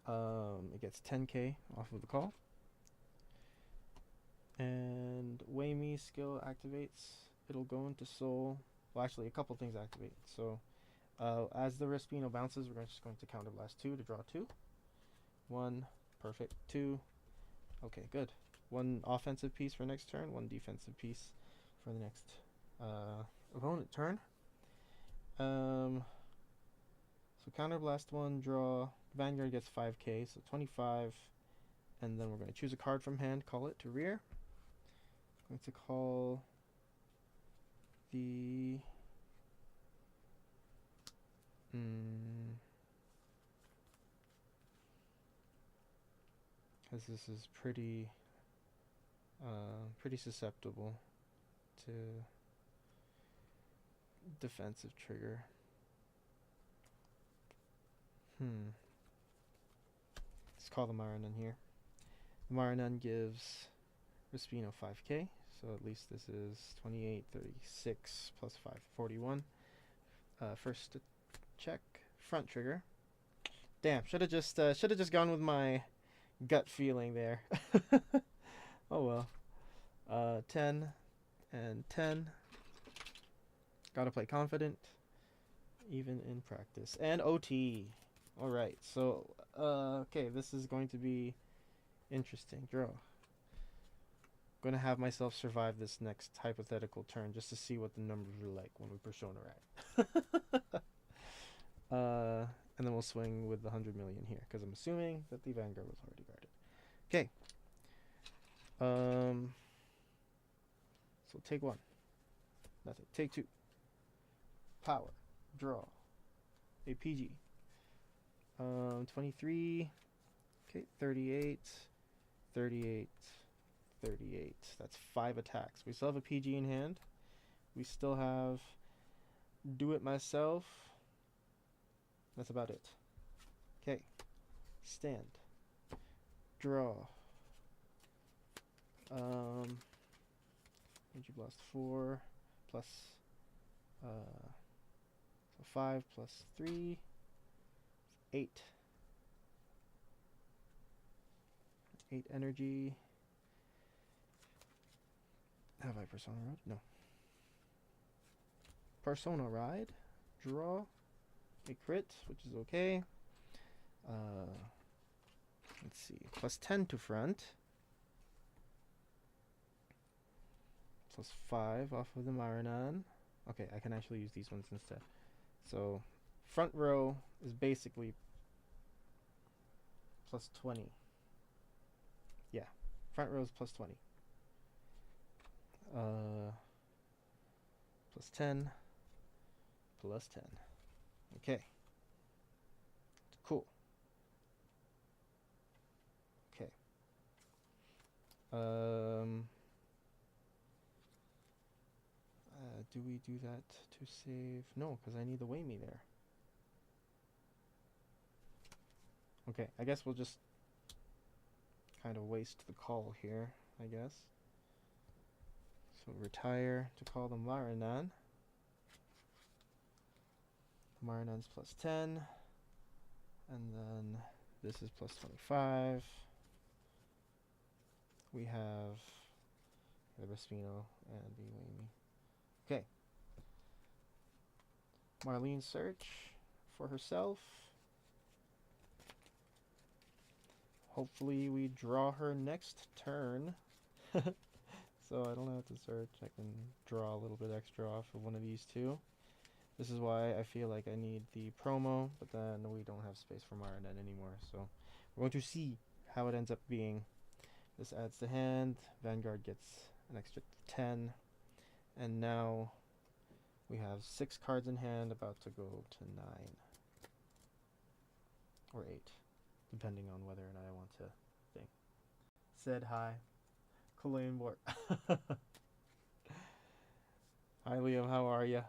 It gets 10k off of the call. And Wayme skill activates. It'll go into Soul. Well, actually, a couple things activate. So, as the Respino bounces, we're just going to counterblast 2 to draw 2. 1, perfect. 2. Okay, good. 1 offensive piece for next turn. 1 defensive piece for the next opponent turn. So counterblast 1, draw. Vanguard gets 5k, so 25. And then we're going to choose a card from hand, call it to rear. I'm going to call the because this is pretty susceptible to defensive trigger. Let's call the Marlean here. The Marlean gives Respino 5k, so at least this is 28, 36 plus 5, 41. First check, front trigger. Damn, should have just gone with my gut feeling there. Oh well. 10 and 10. Gotta play confident, even in practice. And OT. Alright, so, okay, this is going to be interesting. Draw. Gonna have myself survive this next hypothetical turn just to see what the numbers are like when we Persona Ride. And then we'll swing with the 100 million here, because I'm assuming that the Vanguard was already guarded. Okay. So take 1. Nothing. Take 2. Power. Draw. A PG. 23. Okay, 38. 38. 38. That's 5 attacks. We still have a PG in hand. We still have Do It Myself. That's about it. Okay. Stand. Draw. Energy Blast 4 plus so 5 plus 3 8. 8 energy. Have I Persona Ride? No. Persona Ride. Draw. A crit, which is okay. Let's see. Plus 10 to front. Plus 5 off of the Marlean. Okay, I can actually use these ones instead. So, front row is basically plus 20. Yeah, front row is plus 20. Plus 10. Plus 10. Okay. Cool. Okay. Do we do that to save? No, because I need the Wayme there. Okay, I guess we'll just kind of waste the call here, I guess. So retire to call the Marlean. Marlean's plus 10. And then this is plus 25. We have the Respino and the Wayme. Okay. Marlean search for herself. Hopefully we draw her next turn. So I don't have to search. I can draw a little bit extra off of one of these two. This is why I feel like I need the promo, but then we don't have space for Marlean anymore. So we're going to see how it ends up being. This adds to hand. Vanguard gets an extra 10. And now we have 6 cards in hand, about to go to 9. Or 8, depending on whether or not I want to think. Said hi. Kalain War. Hi Liam, how are ya?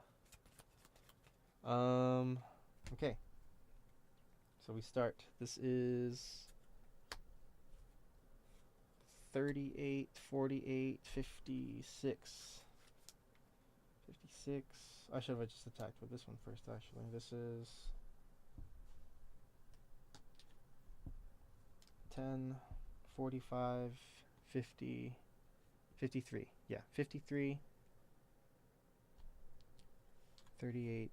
Okay. So we start. This is 38, 48, 56. 56. I should have just attacked with this one first, actually. This is 10, 45, 50, 53. Yeah, 53, 38.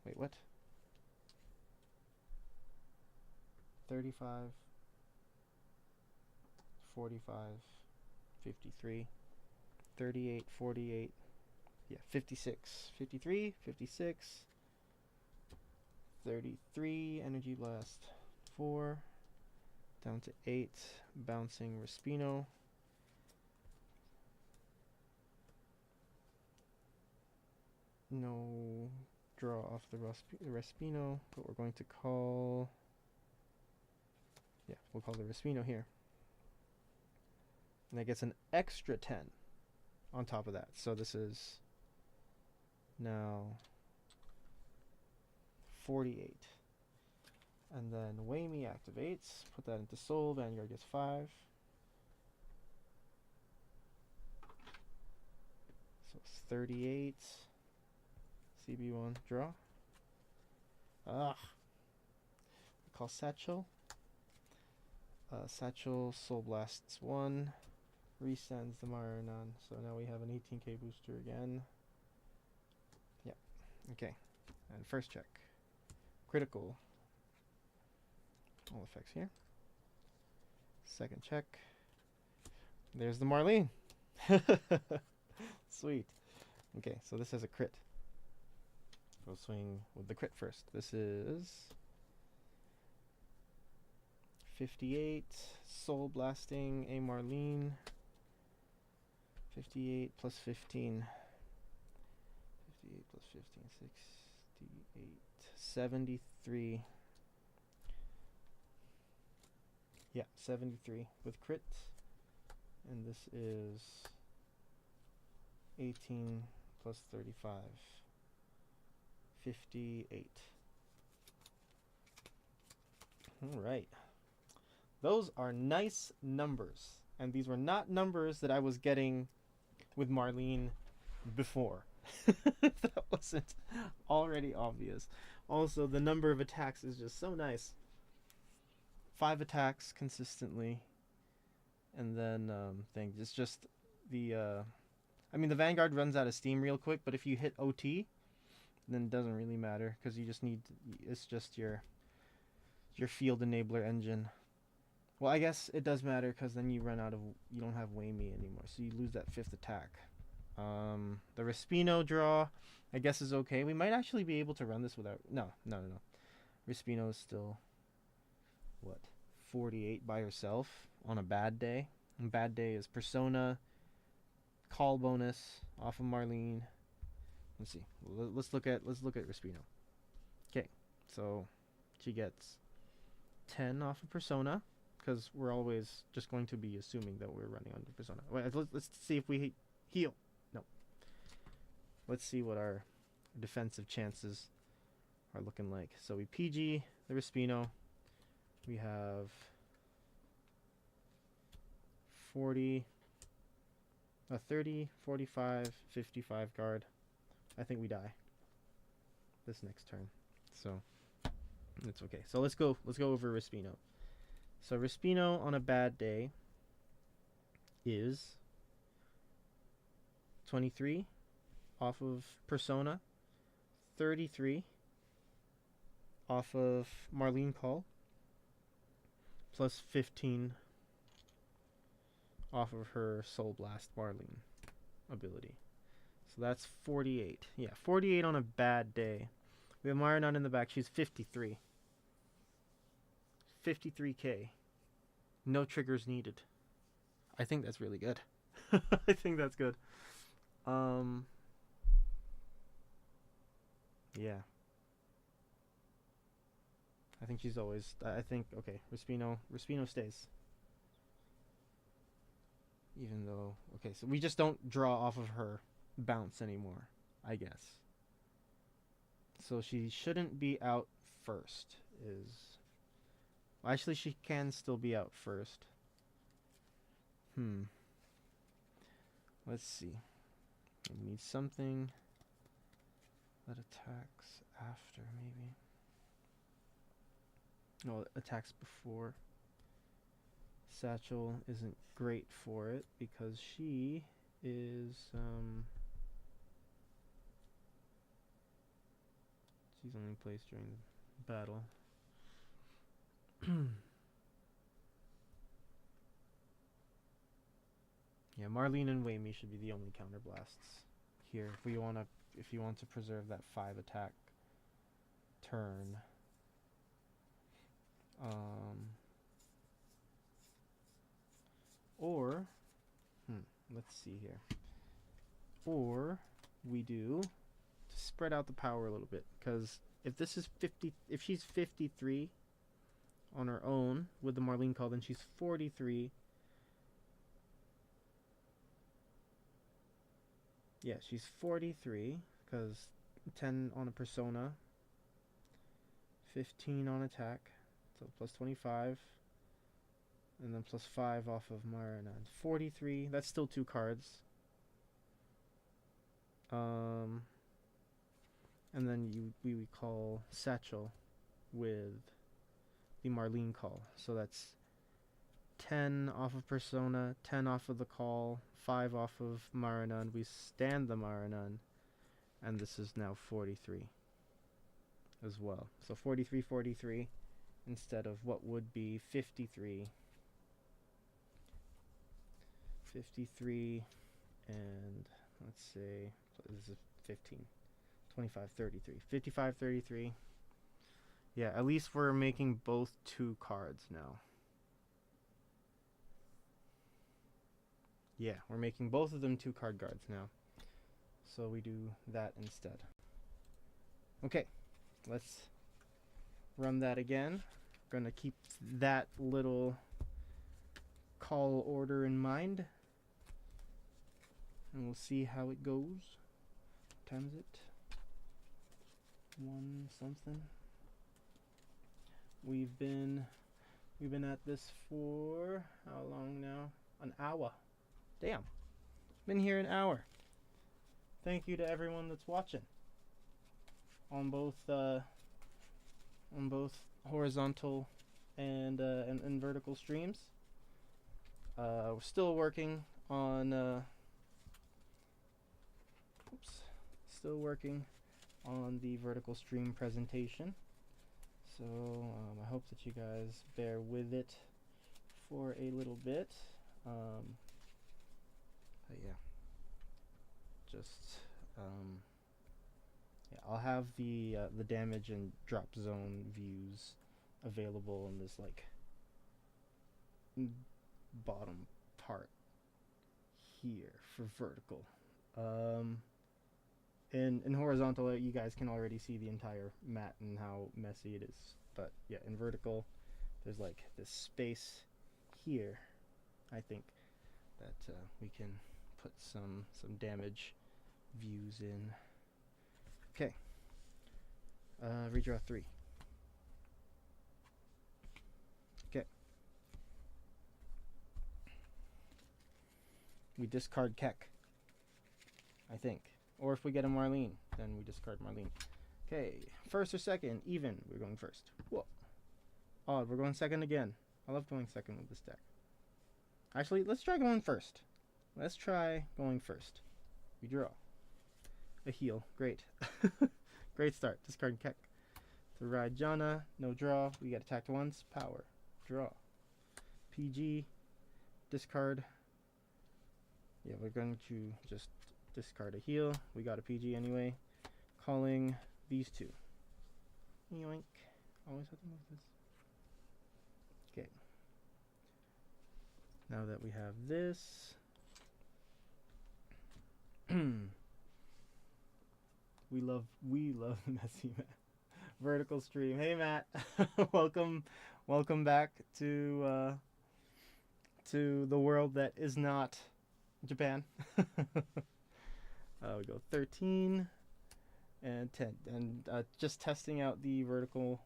Wait, what? 35, 45, 53, 38, 48. Yeah, 56. 53, 56, 33, Energy Blast 4, down to 8, Bouncing Respino. No draw off the Respino, but we're going to call... Yeah, we'll call the Respino here. And that gets an extra 10 on top of that. So this is now 48. And then Wayme activates. Put that into Soul. Vanguard gets 5. So it's 38. CB1 draw. Ah. We call Satchel. Satchel Soul Blasts 1. Resends the Marlean. So now we have an 18k booster again. Yeah. Okay. And first check. Critical. All effects here. Second check. There's the Marlean. Sweet. Okay, so this has a crit. We'll swing with the crit first. This is 58. Soul Blasting a Marlean. 58 plus 15. 58 plus 15. 68. 73. Yeah, 73 with crit. And this is 18 plus 35. 58. Alright. Those are nice numbers. And these were not numbers that I was getting with Marlean before. That wasn't already obvious. Also, the number of attacks is just so nice. 5 attacks consistently. And then, it's just the, I mean, the Vanguard runs out of steam real quick, but if you hit OT, then it doesn't really matter, because you just need, it's just your field enabler engine. Well, I guess it does matter, because then you run out of, you don't have Wayme anymore, so you lose that 5th attack. The Respino draw, I guess, is okay. We might actually be able to run this without, no. Respino is still, what, 48 by herself on a bad day. And bad day is Persona, call bonus off of Marlean. Let's see. Let's look at Respino. Okay, so she gets 10 off of Persona, because we're always just going to be assuming that we're running under Persona. Wait, let's see if we heal. No. Let's see what our defensive chances are looking like. So we PG the Respino. We have 30, 45, 55 guard. I think we die this next turn. So it's okay. So let's go over Respino. So Respino on a bad day is 23 off of Persona, 33 off of Marlean Call, plus 15 off of her Soul Blast Marlean ability. So that's 48. Yeah, 48 on a bad day. We have Marlean in the back. She's 53. 53k. No triggers needed. I think that's really good. I think that's good. Yeah. I think she's always... I think, okay, Respino stays. Even though... Okay, so we just don't draw off of her bounce anymore, I guess. So she shouldn't be out first, is... Well, actually, she can still be out first. Let's see. We need something that attacks after, maybe. No, it attacks before. Satchel isn't great for it because she is she's only placed during the battle. Yeah, Marlean and Waimi should be the only counterblasts here if you want to preserve that 5 attack turn. Or let's see here. Or we do to spread out the power a little bit, because if this is 50, if she's 53 on her own with the Marlean Call, then she's 43. Yeah, she's 43 because 10 on a Persona, 15 on attack, so plus 25, and then plus 5 off of Marlean. 43. That's still 2 cards. And then we call Satchel with the Marlean Call. So that's 10 off of Persona, 10 off of the Call, 5 off of Marlean. We stand the Marlean, and this is now 43 as well. So 43, 43 instead of what would be 53. 53 and let's say this is 15. 25, 33. 55, 33. Yeah, at least we're making both 2 cards now. Yeah, we're making both of them 2 card guards now. So we do that instead. Okay, let's run that again. Gonna keep that little call order in mind. And we'll see how it goes. What time is it? 1 something. We've been at this for how long now? An hour. Damn. Been here an hour. Thank you to everyone that's watching. On both horizontal and vertical streams. We're still working on still working on the vertical stream presentation. So I hope that you guys bear with it for a little bit. But yeah, just yeah, I'll have the damage and drop zone views available in this like bottom part here for vertical. In horizontal, you guys can already see the entire mat and how messy it is. But yeah, in vertical, there's like this space here. I think that we can put some damage views in. Okay. Redraw 3. Okay. We discard Keck, I think. Or if we get a Marlean, then we discard Marlean. Okay, first or second, even. We're going first. Whoa. Odd, we're going second again. I love going second with this deck. Actually, let's try going first. Let's try going first. We draw. A heal. Great. Great start. Discard Keck. To ride Jana. No draw. We get attacked once. Power. Draw. PG. Discard. Yeah, we're going to just discard a heal. We got a PG anyway. Calling these two. Yoink. Always have to move this. Okay. Now that we have this. we love messy Matt. Vertical stream. Hey Matt. welcome back to the world that is not Japan. We go 13 and 10, and just testing out the vertical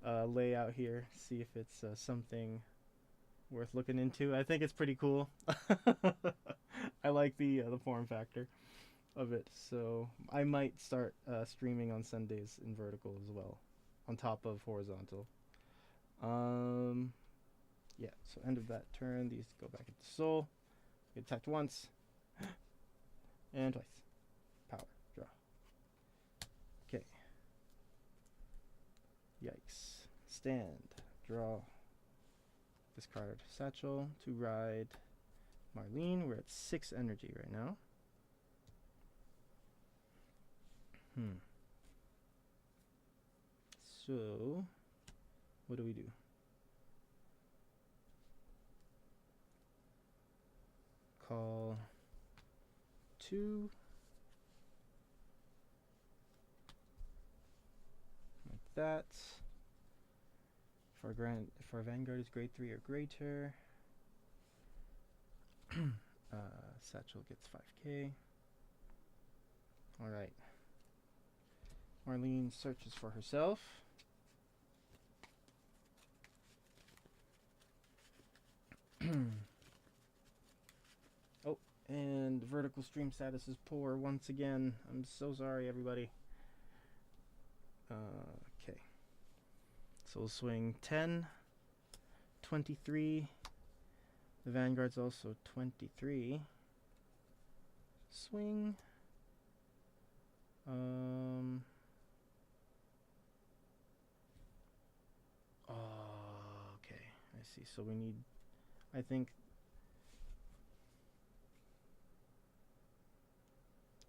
layout here, see if it's something worth looking into. I think it's pretty cool. I like the form factor of it, so I might start streaming on Sundays in vertical as well, on top of horizontal. Yeah, so end of that turn, these go back into soul. Get attacked once and twice. Power. Draw. Okay. Yikes. Stand. Draw. Discard Satchel to ride Marlean. We're at 6 energy right now. So, what do we do? Call 2. Like that. If our Vanguard is grade 3 or greater, Satchel gets 5k. Alright. Marlean searches for herself. Oh, and vertical stream status is poor once again. I'm so sorry, everybody. Okay. So we'll swing 10, 23. The Vanguard's also 23. Swing. Okay, I see. So we need, I think,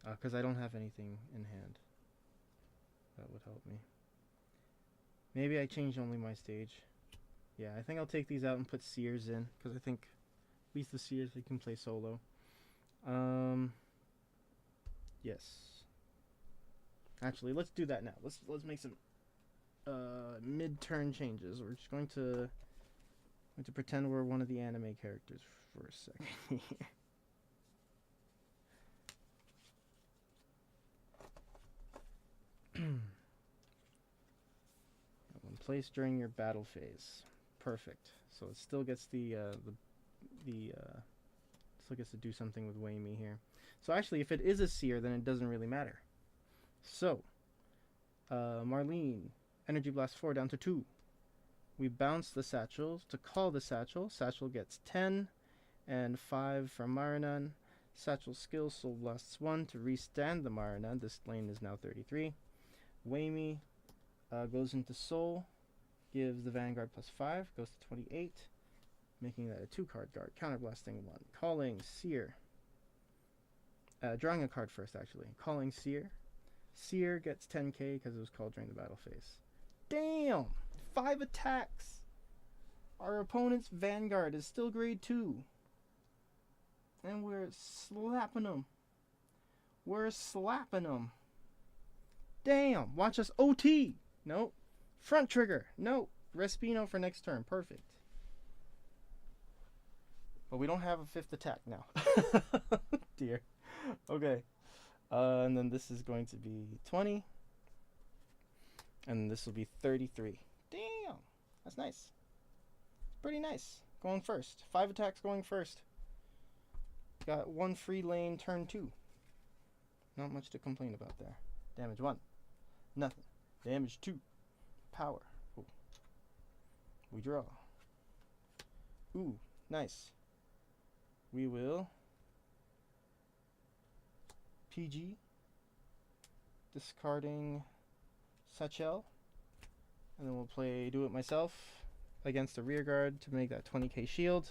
because I don't have anything in hand. That would help me. Maybe I change only my stage. Yeah, I think I'll take these out and put Seers in, because I think at least the Seers they can play solo. Yes. Actually, let's do that now. Let's make some mid-turn changes. We're just going to pretend we're one of the anime characters for a second. One place during your battle phase. Perfect. So it still gets still gets to do something with Waimi here. So actually, if it is a Seer, then it doesn't really matter. So, Marlean, Energy Blast 4 down to 2. We bounce the Satchels to call the Satchel. Satchel gets 10 and 5 from Marlean. Satchel skill Soul Blasts 1 to restand the Marlean. This lane is now 33. Waimi goes into Soul, gives the Vanguard plus 5, goes to 28, making that a 2-card guard. Counterblasting 1. Calling Seer. Drawing a card first, actually. Calling Seer. Seer gets 10k because it was called during the battle phase. Damn! 5 attacks! Our opponent's Vanguard is still grade 2. And we're slapping them. We're slapping them. Damn! Watch us OT! Nope. Front trigger! Nope. Respino for next turn. Perfect. But we don't have a 5th attack now. Dear. Okay. And then this is going to be 20. And this will be 33. Damn! That's nice. Pretty nice. Going first. 5 attacks going first. Got 1 free lane turn 2. Not much to complain about there. Damage 1. Nothing. Damage 2. Power. Ooh. We draw. Ooh, nice. We will PG, discarding Satchel, and then we'll play Do It Myself against the rear guard to make that 20k shield,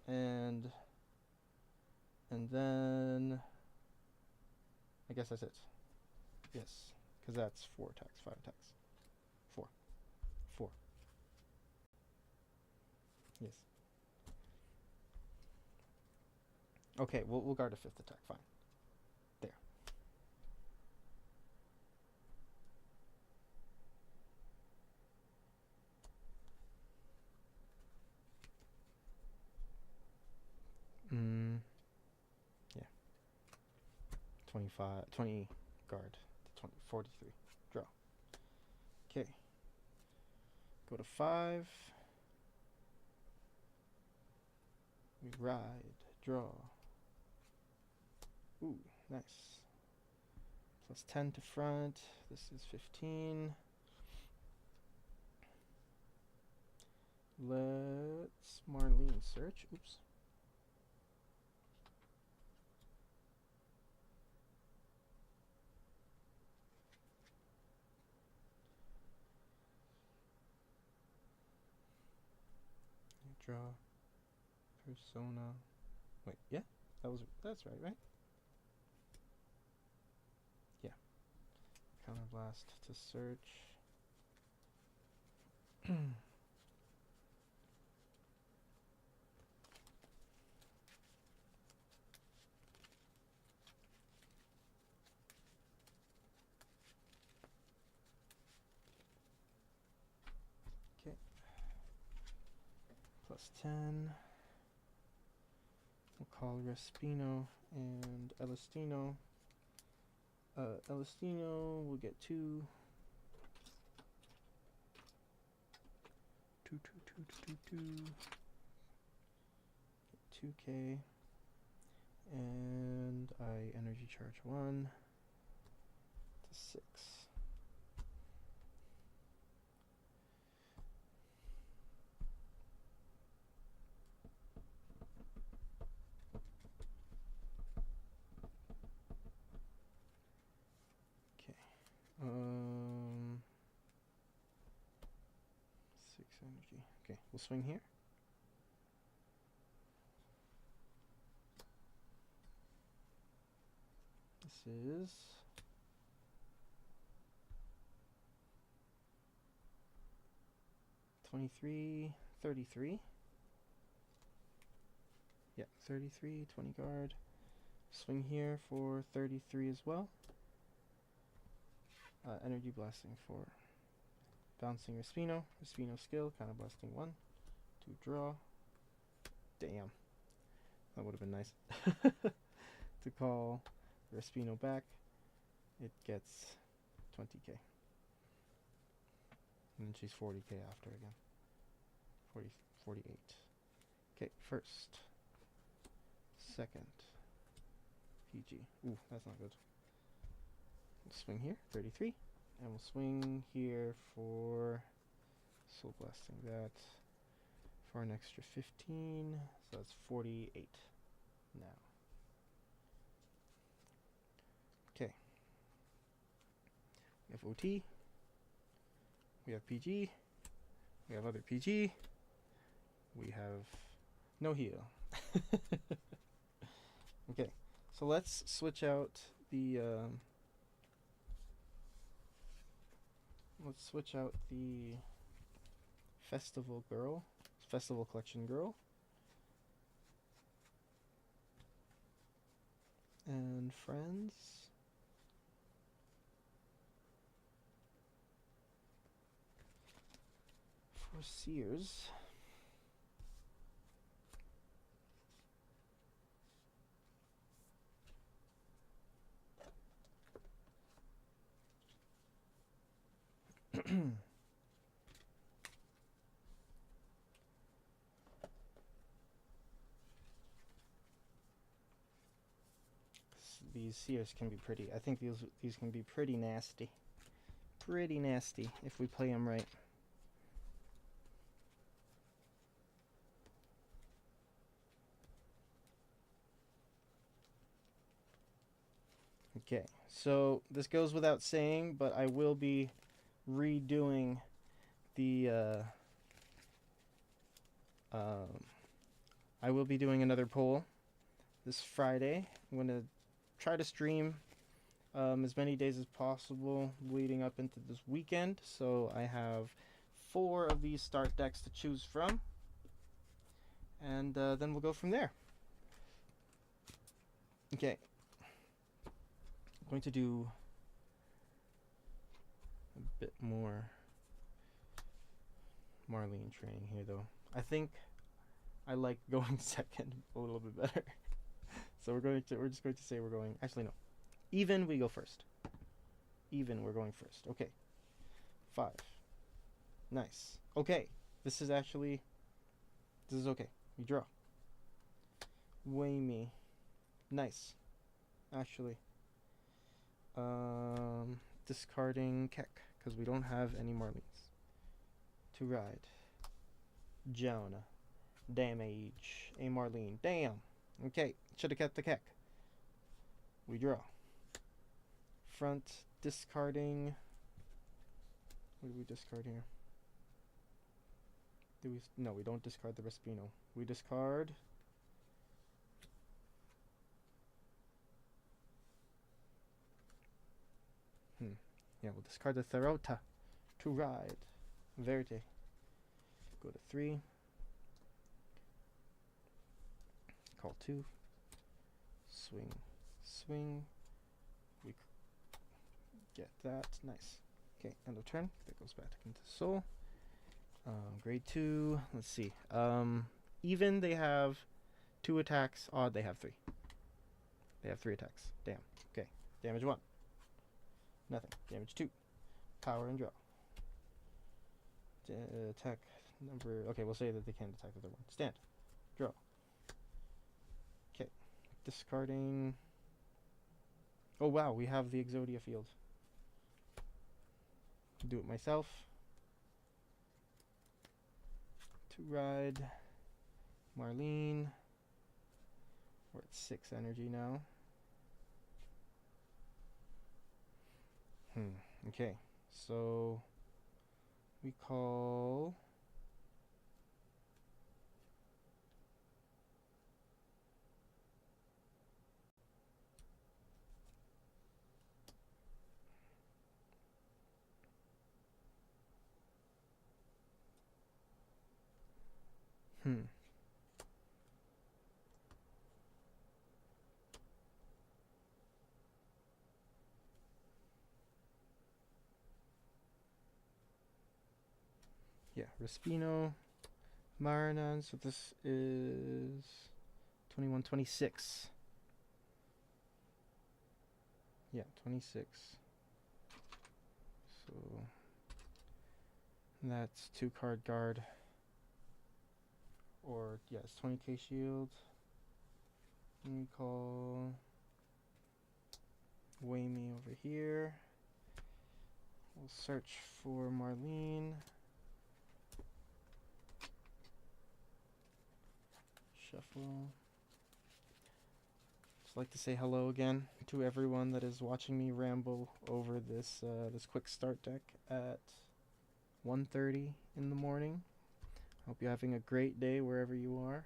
and then I guess that's it. Yes, because that's 4 attacks, 5 attacks. 4. 4. Yes. Okay, we'll guard a 5th attack, fine. There. Yeah. 20 guard, 43. Draw. Okay. Go to 5. We ride, draw. Ooh, nice. Plus 10 to front. This is 15. Let's Marlean search. Oops. Draw. Persona. Wait, yeah? That's right? Yeah. Counterblast to search. Okay. Plus 10. We'll call Respino and Elastino. Elastino will get 2. 2k. And I energy charge 1 to 6. Okay. 6 energy. Okay, we'll swing here. This is 23, 33. Yeah, 33, 20 guard. Swing here for 33 as well. Energy blasting for bouncing Respino. Respino skill, counterblasting 1 to draw. Damn. That would have been nice. To call Respino back, it gets 20k. And then she's 40k after again. 48. Okay, first. Second. PG. Ooh, that's not good. We'll swing here, 33. And we'll swing here for Soul Blasting that for an extra 15. So that's 48 now. Okay. We have OT. We have PG. We have other PG. We have no heal. Okay, so let's switch out the festival collection girl, and friends. For Sears. These Sears can be pretty. I think these can be pretty nasty. pretty nasty if we play him right. Okay, so this goes without saying, but I will be redoing the I will be doing another poll this Friday. I'm going to try to stream as many days as possible leading up into this weekend. So I have 4 of these start decks to choose from. And then we'll go from there. Okay. I'm going to do a bit more Marlean training here, though. I think I like going second a little bit better. So we're just going to say we're going, actually no. Even we go first. Even we're going first. Okay. 5. Nice. Okay. This is okay. We draw. Weigh me. Nice. Actually. Discarding Keck, because we don't have any Marleans. To ride. Jonah. Damage. A Marlean. Damn. Okay. Should have kept the Keck. We draw. Front. Discarding. What do we discard here? No, we don't discard the Respino. We discard. Yeah, we'll discard the Therota to ride. Verde. Go to 3. Call 2. Swing. Swing. We get that. Nice. Okay, end of turn. That goes back into Soul. Grade 2. Let's see. Even they have 2 attacks. Odd they have 3. They have 3 attacks. Damn. Okay. Damage 1. Nothing. Damage 2. Power and draw. Attack number. Okay, we'll say that they can't attack the other one. Stand. Draw. Okay. Discarding. Oh wow, we have the Exodia field. Do it myself. To ride. Marlean. We're at 6 energy now. Okay, so we call yeah, Respino, Marinan, so this is 21, 26. Yeah, 26. So that's 2 card guard. Or, yeah, it's 20k shield. And we call Wayme over here. We'll search for Marlean. Shuffle. Just like to say hello again to everyone that is watching me ramble over this this quick start deck at 1:30 in the morning. Hope you're having a great day wherever you are.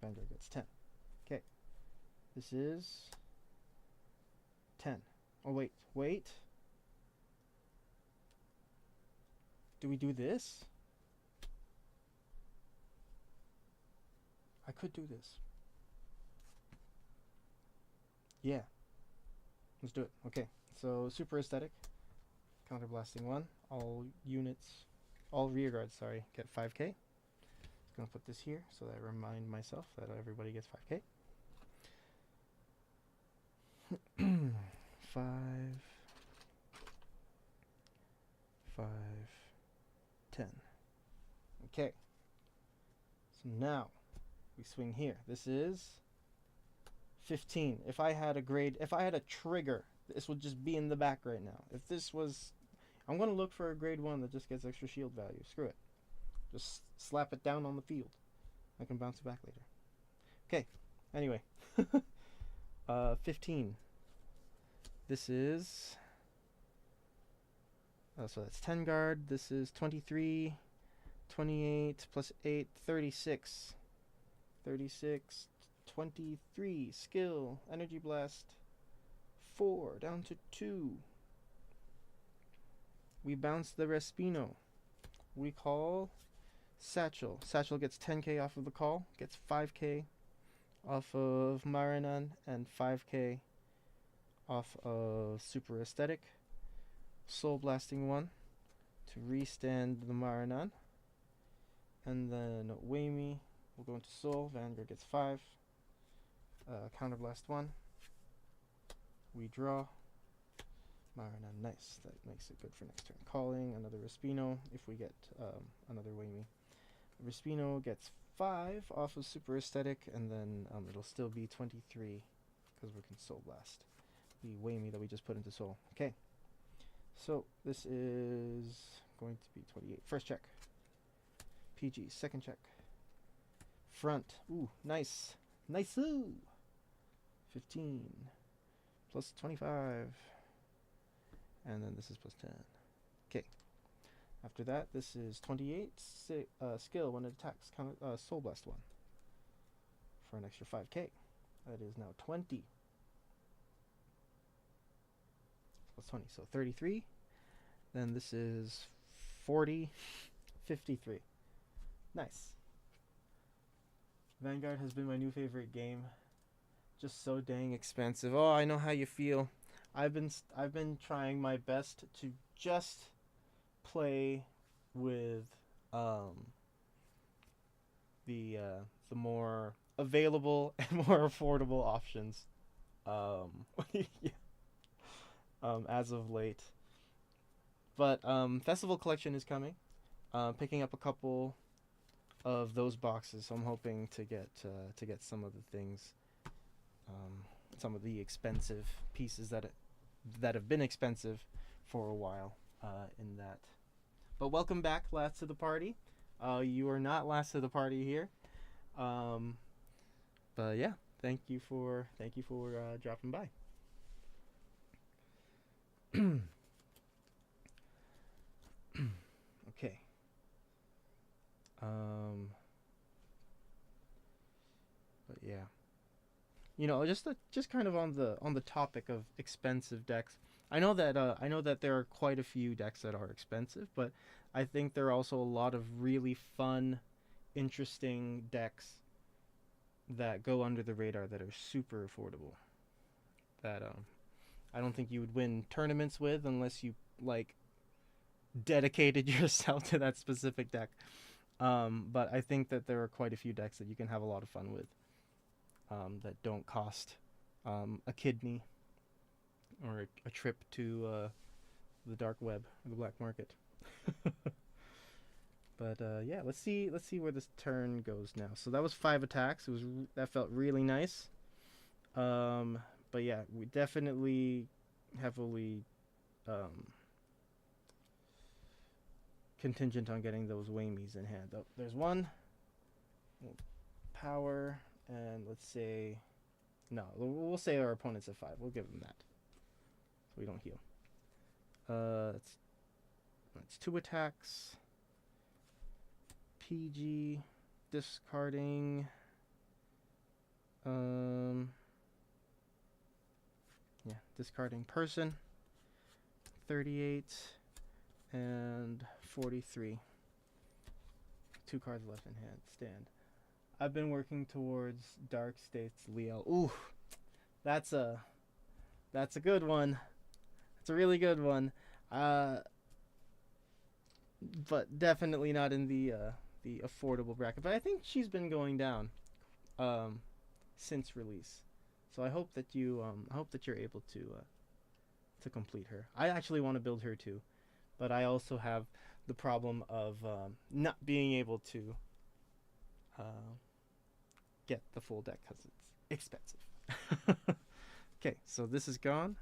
Vanguard gets 10. Okay. This is 10. Oh, wait. Do we do this? I could do this. Yeah. Let's do it. Okay. So, super aesthetic. Counterblasting 1. All rear guards, sorry, get 5k. I'm going to put this here so that I remind myself that everybody gets 5k. 5. 10. Okay. So now we swing here. This is 15. If I had a trigger, This would just be in the back right now. If this was, I'm gonna look for a grade 1 that just gets extra shield value. Screw it. Just slap it down on the field. I can bounce it back later. Okay. Anyway, 15. This is. So that's 10 guard. This is 23, 28 plus 8, 36. 36, 23. Skill, energy blast. 4 down to 2. We bounce the Respino. We call Satchel. Satchel gets 10k off of the call, gets 5k off of Marlean, and 5k off of Super Aesthetic. Soul Blasting 1 to restand the Marlean. And then Whammy will go into Soul. Vanguard gets 5. Counterblast 1. We draw. Marlean, nice. That makes it good for next turn. Calling another Respino if we get another Whammy. Respino gets 5 off of Super Aesthetic, and then it'll still be 23 because we can Soul Blast the Whammy that we just put into Soul. Okay, so this is going to be 28. First check. PG. Second check. Front. Ooh, nice. Nice-oo. 15 plus 25. And then this is plus 10. Okay. After that, this is 28. Skill when it attacks. Soul Blast 1. For an extra 5k. That is now 20. Plus 20. So 33. Then this is 40. 53. Nice. Vanguard has been my new favorite game. Just so dang expensive. Oh, I know how you feel. I've been trying my best to just play with the more available and more affordable options as of late. But Festival Collection is coming. Picking up a couple of those boxes. So I'm hoping to get some of the things, some of the expensive pieces that have been expensive for a while in that. But welcome back, last to the party. You are not last to the party here. But yeah, thank you for dropping by. Okay. But yeah. You know, just kind of on the topic of expensive decks. I know that there are quite a few decks that are expensive, but I think there are also a lot of really fun, interesting decks that go under the radar that are super affordable. That I don't think you would win tournaments with unless you like dedicated yourself to that specific deck. But I think that there are quite a few decks that you can have a lot of fun with. That don't cost a kidney or a trip to the dark web or the black market. But yeah, let's see where this turn goes now. So that was 5 attacks. That felt really nice. But yeah, we definitely heavily contingent on getting those Whammies in hand. Oh, there's one. Power. And let's say, no, we'll say our opponent's at 5. We'll give them that, so we don't heal. That's 2 attacks. PG, discarding. Yeah, discarding person. 38 and 43. 2 cards left in hand. Stand. I've been working towards Dark States Leo. Ooh, that's a good one. It's a really good one. But definitely not in the affordable bracket. But I think she's been going down since release. So I hope that you're able to complete her. I actually want to build her too, but I also have the problem of not being able to get the full deck because it's expensive. Okay, so this is gone.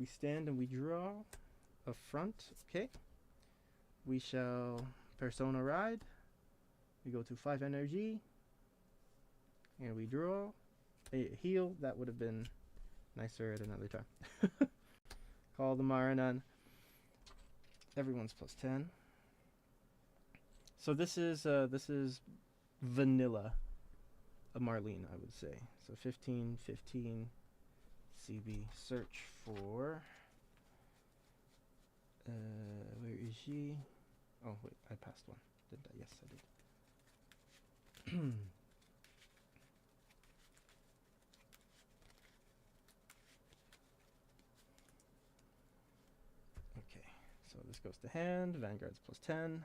We stand and we draw a front. Okay. We shall Persona Ride. We go to 5 energy. And we draw a heal. That would have been nicer at another time. Call the Marlean. Everyone's plus 10. So this is vanilla a Marlean, I would say. So 15, 15, CB. Search for... where is she? Oh, wait, I passed one. Did I? Yes, I did. Okay, so this goes to hand. Vanguard's plus 10.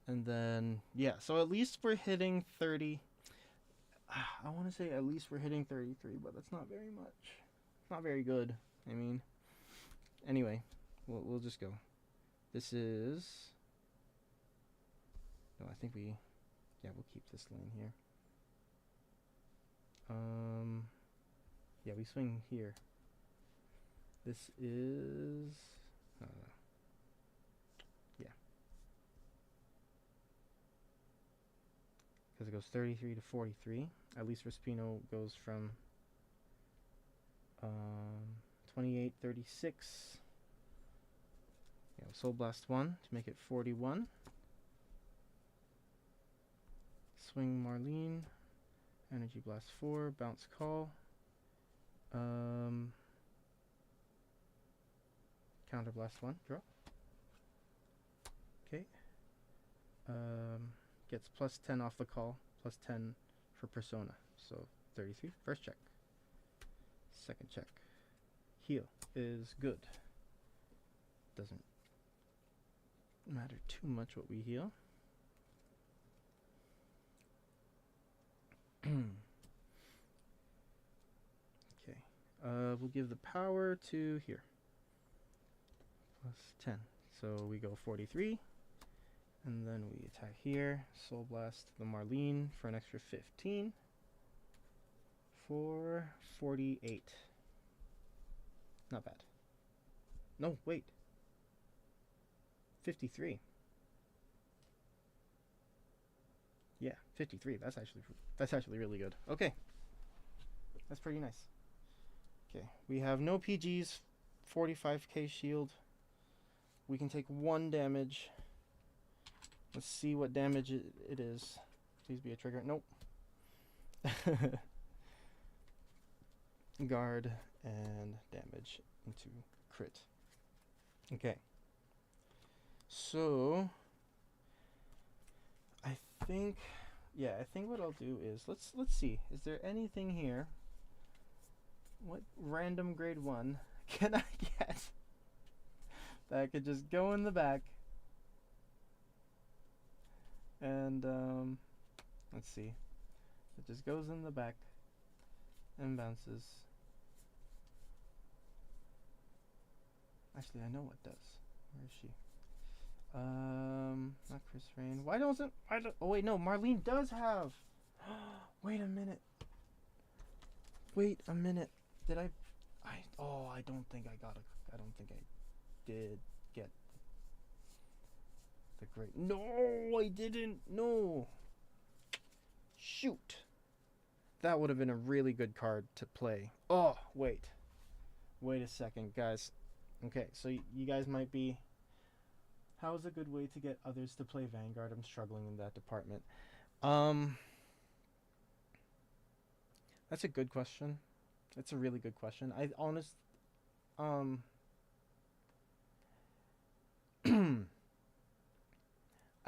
And then, yeah, so at least we're hitting 30. I want to say at least we're hitting 33, but that's not very much. It's not very good. I mean, anyway, we'll just go. This is... No, I think we... Yeah, we'll keep this lane here. Yeah, we swing here. This is... yeah. Because it goes 33 to 43. At least Respino goes from 28, 36. Yeah, Soul Blast 1 to make it 41. Swing Marlean. Energy Blast 4. Bounce Call. Counter Blast 1. Draw. Okay. Gets plus 10 off the call. Plus 10 for Persona. So 33. First check. Second check. Heal is good. Doesn't matter too much what we heal. Okay. We'll give the power to here. Plus 10. So we go 43. And then we attack here. Soul Blast the Marlean for an extra 15. For 48. Not bad. No, wait. 53. Yeah, 53. That's actually really good. Okay. That's pretty nice. Okay, we have no PGs, 45k shield. We can take 1 damage. Let's see what damage it is. Please be a trigger. Nope. Guard and damage into crit. Okay. So I think what I'll do is let's see. Is there anything here? What random grade 1 can I get that could just go in the back? And let's see. It just goes in the back and bounces. Actually, I know what does. Where is she? Not Chris Rain. Why doesn't... Oh, wait, no. Marlean does have... Wait a minute. Wait a minute. Did I... Oh, I don't think I got a... I don't think I did get the great... No, I didn't. No. Shoot. That would have been a really good card to play. Oh, wait. Wait a second, guys. Okay, so you guys might be... How is a good way to get others to play Vanguard? I'm struggling in that department. That's a good question. It's a really good question. I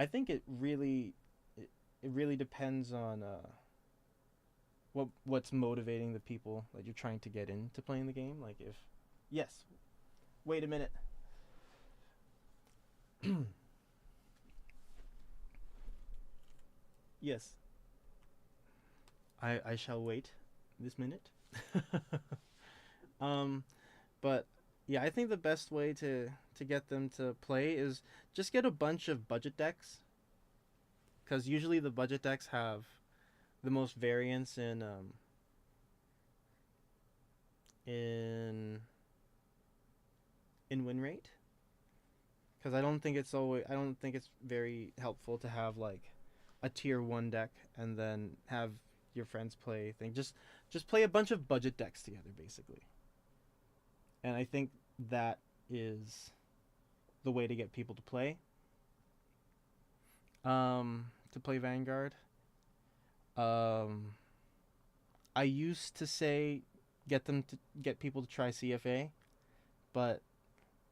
think it really depends on what's motivating the people that you're trying to get into playing the game. Like if... Yes. Wait a minute. Yes. I shall wait this minute. But yeah, I think the best way to get them to play is just get a bunch of budget decks. Because usually the budget decks have the most variance in in win rate, because I don't think it's very helpful to have like a tier 1 deck and then have your friends play thing. Just play a bunch of budget decks together basically. And I think that is the way to get people to play. To play Vanguard. I used to say get people to try CFA, but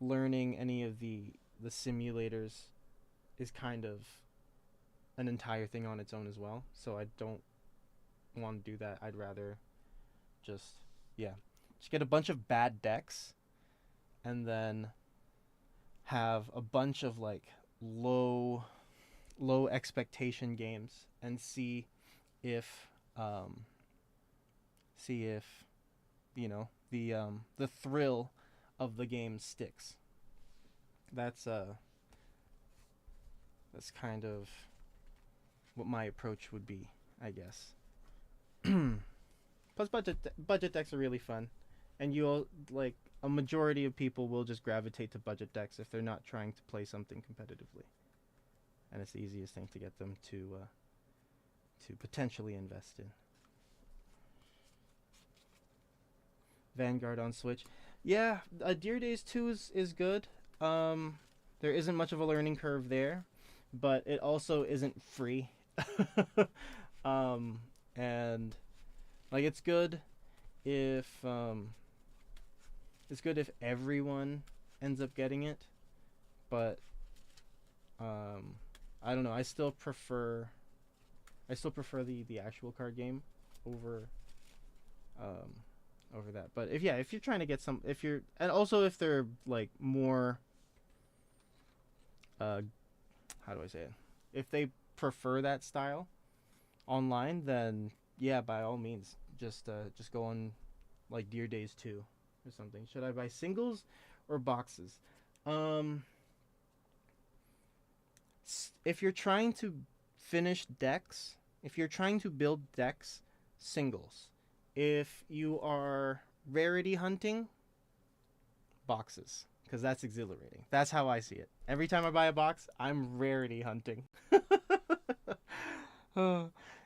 learning any of the simulators is kind of an entire thing on its own as well. So I don't want to do that. I'd rather just just get a bunch of bad decks and then have a bunch of like low expectation games and see if you know the thrill of the game sticks. That's kind of what my approach would be, I guess. Plus budget decks are really fun, and you'll like a majority of people will just gravitate to budget decks if they're not trying to play something competitively, and it's the easiest thing to get them to potentially invest in. Vanguard on Switch, yeah, Deer Days 2 is good. There isn't much of a learning curve there, but it also isn't free. And like it's good if everyone ends up getting it, but I don't know. I still prefer the actual card game over that. But if you're trying to get and also if they're like more how do I say it? If they prefer that style online, then yeah, by all means, just go on like Deer Days 2 or something. Should I buy singles or boxes? If you're trying to finish decks, if you're trying to build decks, singles. If you are rarity hunting, boxes, because that's exhilarating. That's how I see it. Every time I buy a box, I'm rarity hunting.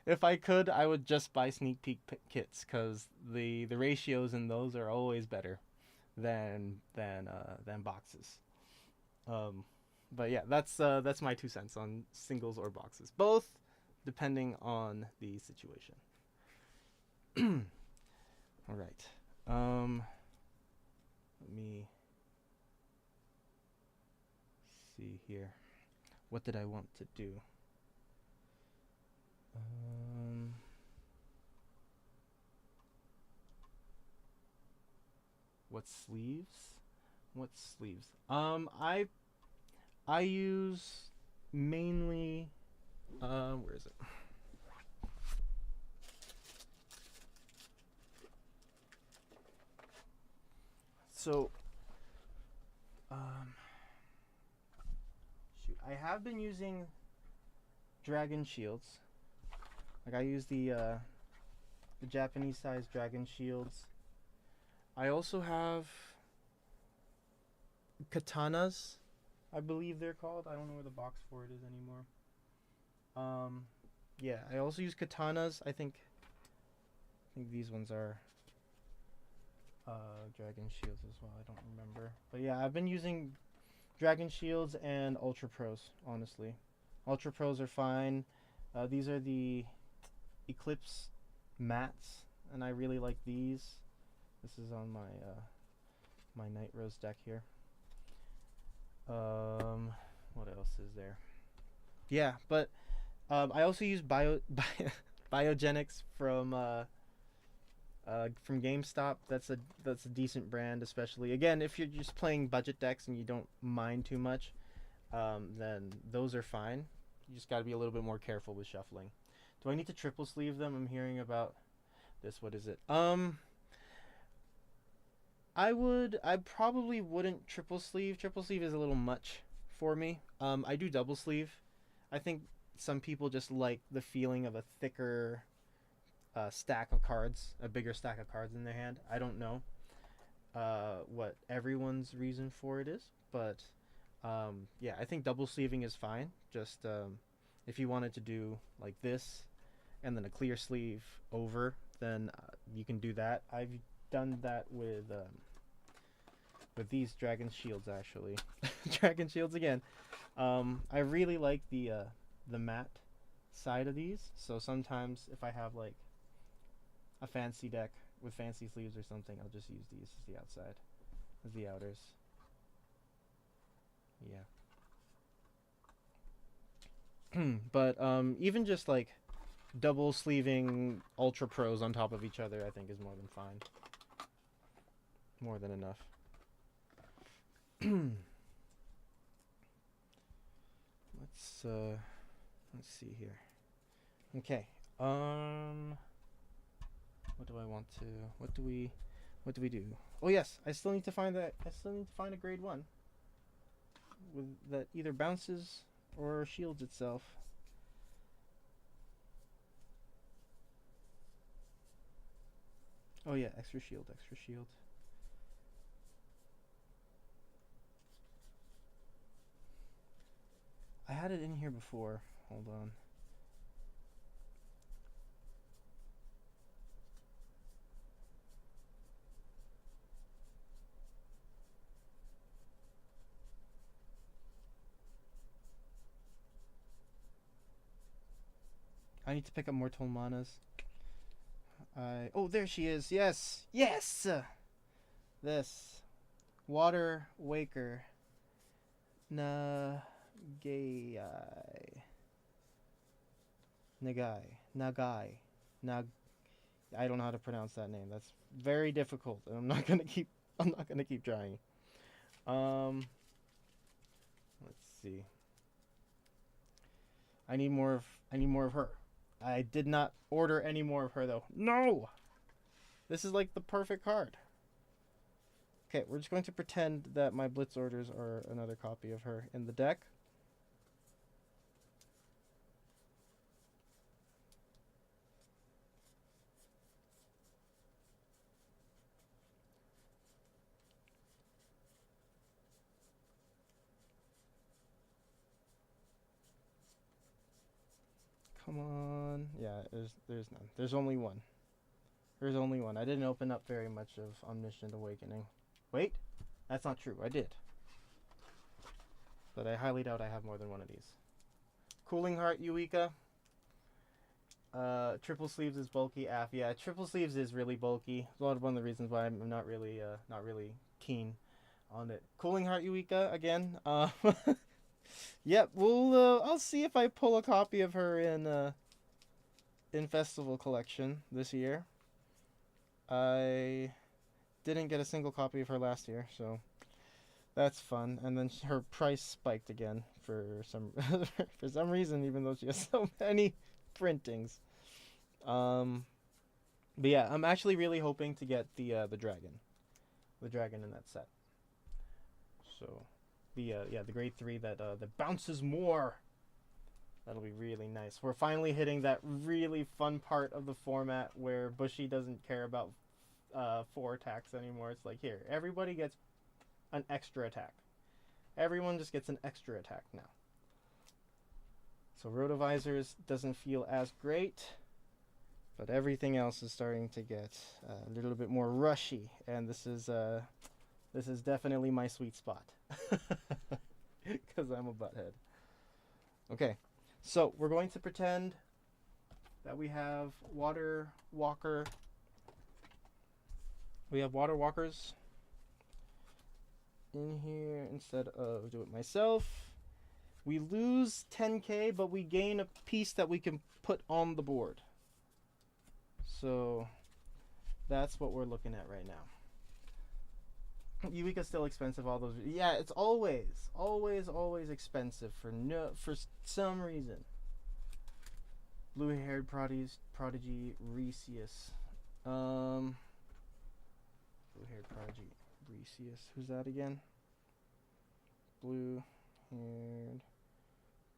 If I could, I would just buy sneak peek kits, because the ratios in those are always better than boxes. But yeah, that's my 2 cents on singles or boxes, both depending on the situation. All right. Let me see here. What did I want to do? What sleeves? I use mainly where is it? So shoot, I have been using dragon shields. Like I use the Japanese size dragon shields. I also have katanas, I believe they're called. I don't know where the box for it is anymore. Yeah, I also use katanas. I think these ones are dragon shields as well. I don't remember. But yeah, I've been using dragon shields and ultra pros, honestly. Ultra pros are fine. These are the Eclipse mats, and I really like these. This is on my my Night Rose deck here. What else is there? Yeah, but I also use Biogenics from GameStop. That's a decent brand, especially again if you're just playing budget decks and you don't mind too much. Then those are fine. You just got to be a little bit more careful with shuffling. Do I need to triple sleeve them? I'm hearing about this. What is it? I probably wouldn't triple sleeve. Triple sleeve is a little much for me. I do double sleeve. I think some people just like the feeling of a thicker stack of cards, a bigger stack of cards in their hand. I don't know. what everyone's reason for it is, but yeah, I think double sleeving is fine. Just if you wanted to do like this and then a clear sleeve over, then you can do that. I've done that with these dragon shields actually. Dragon shields again. I really like the matte side of these, so sometimes if I have like a fancy deck with fancy sleeves or something, I'll just use these as the outside, as the outers. Yeah. But even just like double sleeving Ultra Pros on top of each other, I think is more than fine. More than enough. Let's see here. Okay. What do I want to? What do we do? Oh yes, I still need to find that. I still need to find a grade 1 with that either bounces or shields itself. Oh yeah, extra shield, extra shield. I had it in here before. Hold on. I need to pick up more Tolmanas. Oh, there she is. Yes. Yes. This Water Waker. Nagai. Nag. I don't know how to pronounce that name. That's very difficult, and I'm not gonna keep trying. Let's see. I need more of her. I did not order any more of her though. No! This is like the perfect card. Okay, we're just going to pretend that my Blitz orders are another copy of her in the deck. Come on. Yeah, there's none. There's only one. There's only one. I didn't open up very much of Omniscient Awakening. Wait, that's not true. I did. But I highly doubt I have more than one of these. Cooling Heart Eureka. Triple Sleeves is bulky. Yeah, Triple Sleeves is really bulky. It's one of the reasons why I'm not really keen on it. Cooling Heart Eureka again. Yep, I'll see if I pull a copy of her in Festival Collection this year. I didn't get a single copy of her last year, so that's fun. And then her price spiked again for some for some reason, even though she has so many printings. But yeah, I'm actually really hoping to get the dragon in that set. So the grade 3 that bounces more. That'll be really nice. We're finally hitting that really fun part of the format where Bushi doesn't care about 4 attacks anymore. It's like, here, everybody gets an extra attack. Everyone just gets an extra attack now. So Rotovisors doesn't feel as great, but everything else is starting to get a little bit more rushy, and this is definitely my sweet spot. Because I'm a butthead. Okay. So, we're going to pretend that we have Water Walker. We have Water Walkers in here instead of do it myself. We lose 10k, but we gain a piece that we can put on the board. So, that's what we're looking at right now. Eureka's still expensive, all those. Yeah, it's always expensive for some reason. Blue-haired prodigy Resius. Blue-haired prodigy Resius. Who's that again? Blue-haired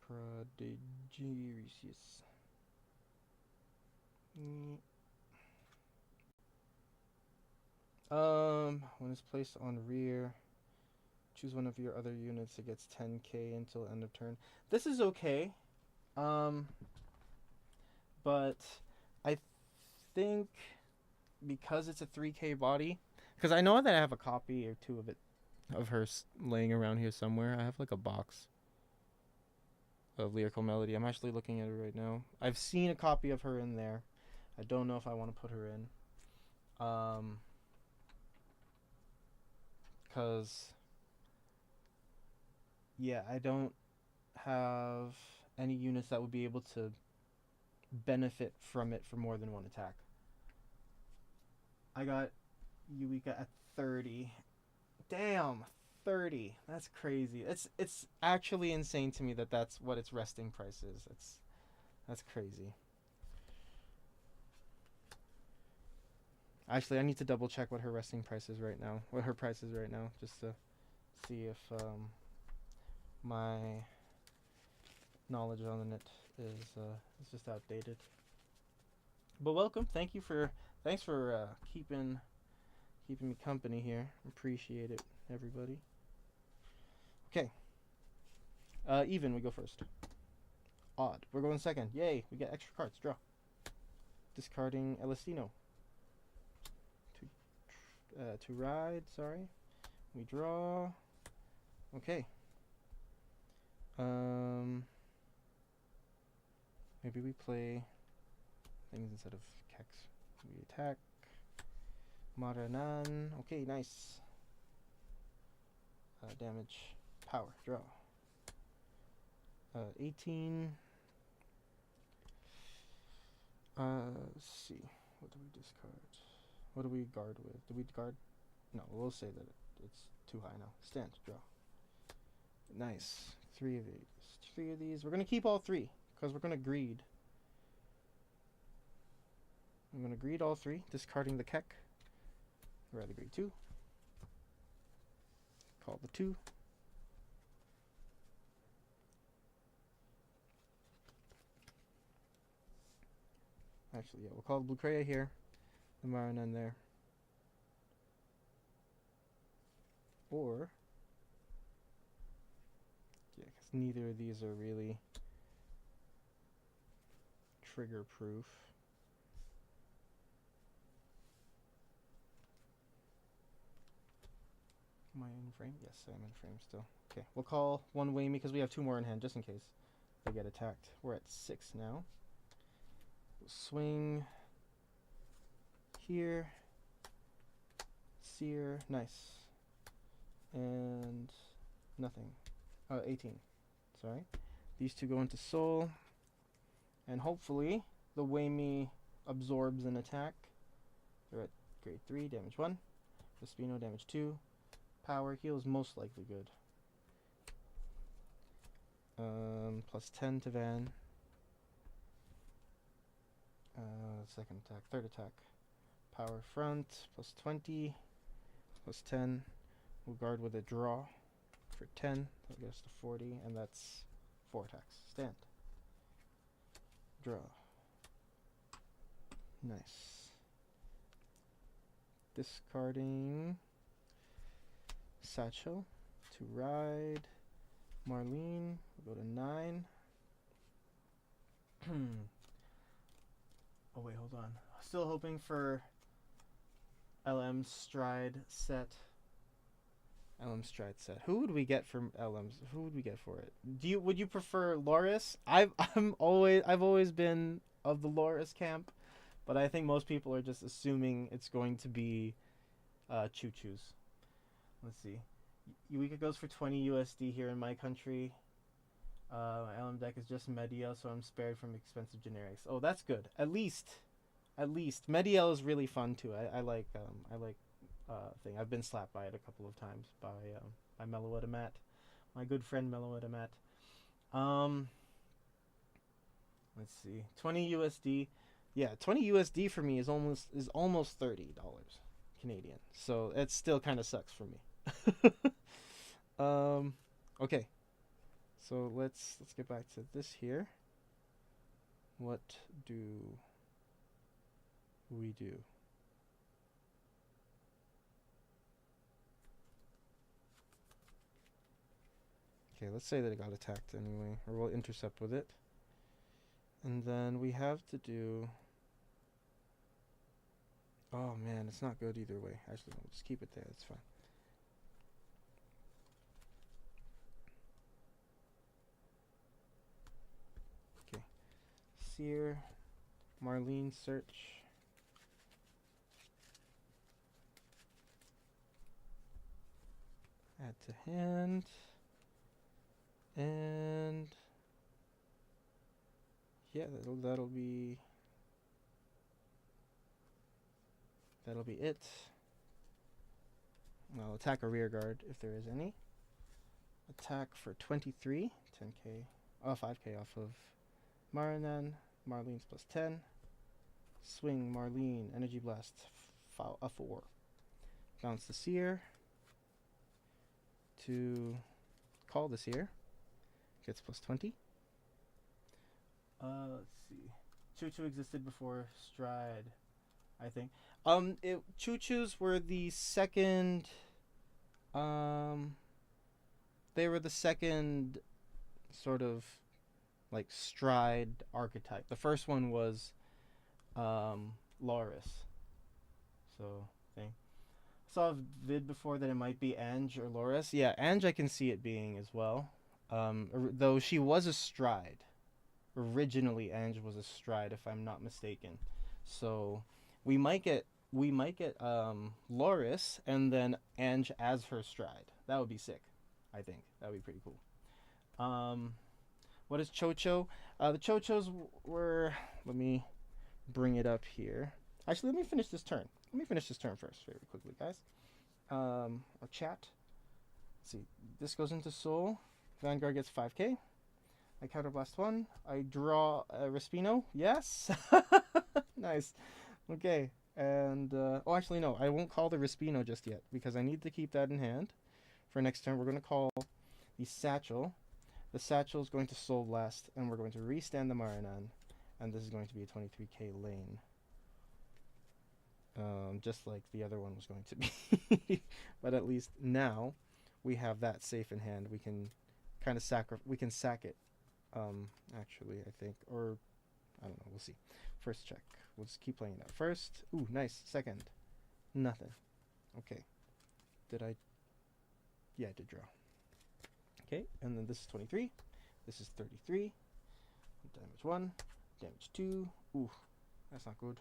prodigy Resius. When it's placed on rear, choose one of your other units. It gets 10k until end of turn. This is okay. Um, but I think because it's a 3k body, because I know that I have a copy or two of it, of her laying around here somewhere. I have like a box of Lyrical Melody. I'm actually looking at it right now. I've seen a copy of her in there. I don't know if I want to put her in. Because, yeah, I don't have any units that would be able to benefit from it for more than one attack. I got Eureka at 30. Damn, 30. That's crazy. It's actually insane to me that that's what its resting price is. That's crazy. Actually, I need to double check what her resting price is right now. What her price is right now, just to see if my knowledge on it is just outdated. But welcome. Thanks for keeping me company here. Appreciate it, everybody. Okay. Even, we go first. Odd, we're going second. Yay, we get extra cards. Draw. Discarding Elistino. To ride, sorry. We draw. Okay. Maybe we play things instead of Kex. We attack. Marlean. Okay, nice. Damage. Power. Draw. 18. Let's see. What do we discard? What do we guard with? Do we guard? No, we'll say that it's too high now. Stand. Draw. Nice. 3 of these. 3 of these. We're going to keep all 3 because we're going to greed. I'm going to greed all 3, discarding the Keck. Rather greed 2. Call the 2. Actually, yeah, we'll call the Blue Kreia here. The Marlean there. Or, yeah, because neither of these are really trigger proof. Am I in frame? Yes, I'm in frame still. Okay, we'll call 1 Whammy because we have 2 more in hand just in case they get attacked. We're at 6 now. We'll swing here. Sear, nice. And nothing. 18. Sorry. These 2 go into Soul. And hopefully the Whammy absorbs an attack. They're at grade 3, damage 1. Vespino, damage 2. Power heal is most likely good. Plus 10 to Van. Second attack, third attack. Power front, plus 20. Plus 10. We'll guard with a draw for 10. That'll get us to 40, and that's 4 attacks. Stand. Draw. Nice. Discarding Satchel to ride. Marlean, we'll go to 9. Oh wait, hold on. Still hoping for LM's Stride set. LM Stride set. Who would we get from LM's? Who would we get for it? Would you prefer Loris? I've always been of the Loris camp, but I think most people are just assuming it's going to be Choo Choo's. Let's see. Eureka goes for 20 USD here in my country. My LM deck is just Mediel, so I'm spared from expensive generics. Oh, that's good. At least Mediel is really fun too. I like thing. I've been slapped by it a couple of times by Meloedamat, my good friend Meloedamat. Let's see. 20 USD. Yeah, 20 USD for me is almost $30 Canadian. So it still kind of sucks for me. Okay. So let's get back to this here. What do we do? Okay, let's say that it got attacked anyway, or we'll intercept with it. And then we have to do... Oh man, it's not good either way. Actually, no, we'll just keep it there. It's fine. Okay. Seer, Marlean, search. Add to hand. And yeah, that'll be it. I'll attack a rear guard if there is any. Attack for 23, 10k, 5k off of Marlean. Marlean's plus 10. Swing Marlean, energy blast, a 4. Bounce the seer to call the seer. Gets plus 20. Let's see. Choo-choo existed before Stride, I think. Choo-choos were the second. They were the second sort of like Stride archetype. The first one was Loris. So thing. Saw a vid before that it might be Ange or Loris. Yeah, Ange I can see it being as well. Though she was a Stride. Originally, Ange was a Stride, if I'm not mistaken. So we might get Loris and then Ange as her Stride. That would be sick. I think that would be pretty cool. What is Chocho? The Chochos were. Let me bring it up here. Actually, let me finish this turn. Let me finish this turn first, very quickly, guys. Our chat. Let's see. This goes into Soul. Vanguard gets 5k. I counterblast 1. I draw a Respino. Yes. Nice. Okay. And oh, actually no. I won't call the Respino just yet because I need to keep that in hand for next turn. We're going to call the Satchel. The Satchel is going to Soul Blast, and we're going to restand the Marlean, and this is going to be a 23k lane. Just like the other one was going to be. But at least now we have that safe in hand. We can kind of sack it. Actually, I think, or I don't know. We'll see. First check. We'll just keep playing that. First, ooh, nice. Second, nothing. Okay. Yeah, I did draw. Okay, and then this is 23. This is 33. Damage 1. Damage 2. Ooh, that's not good.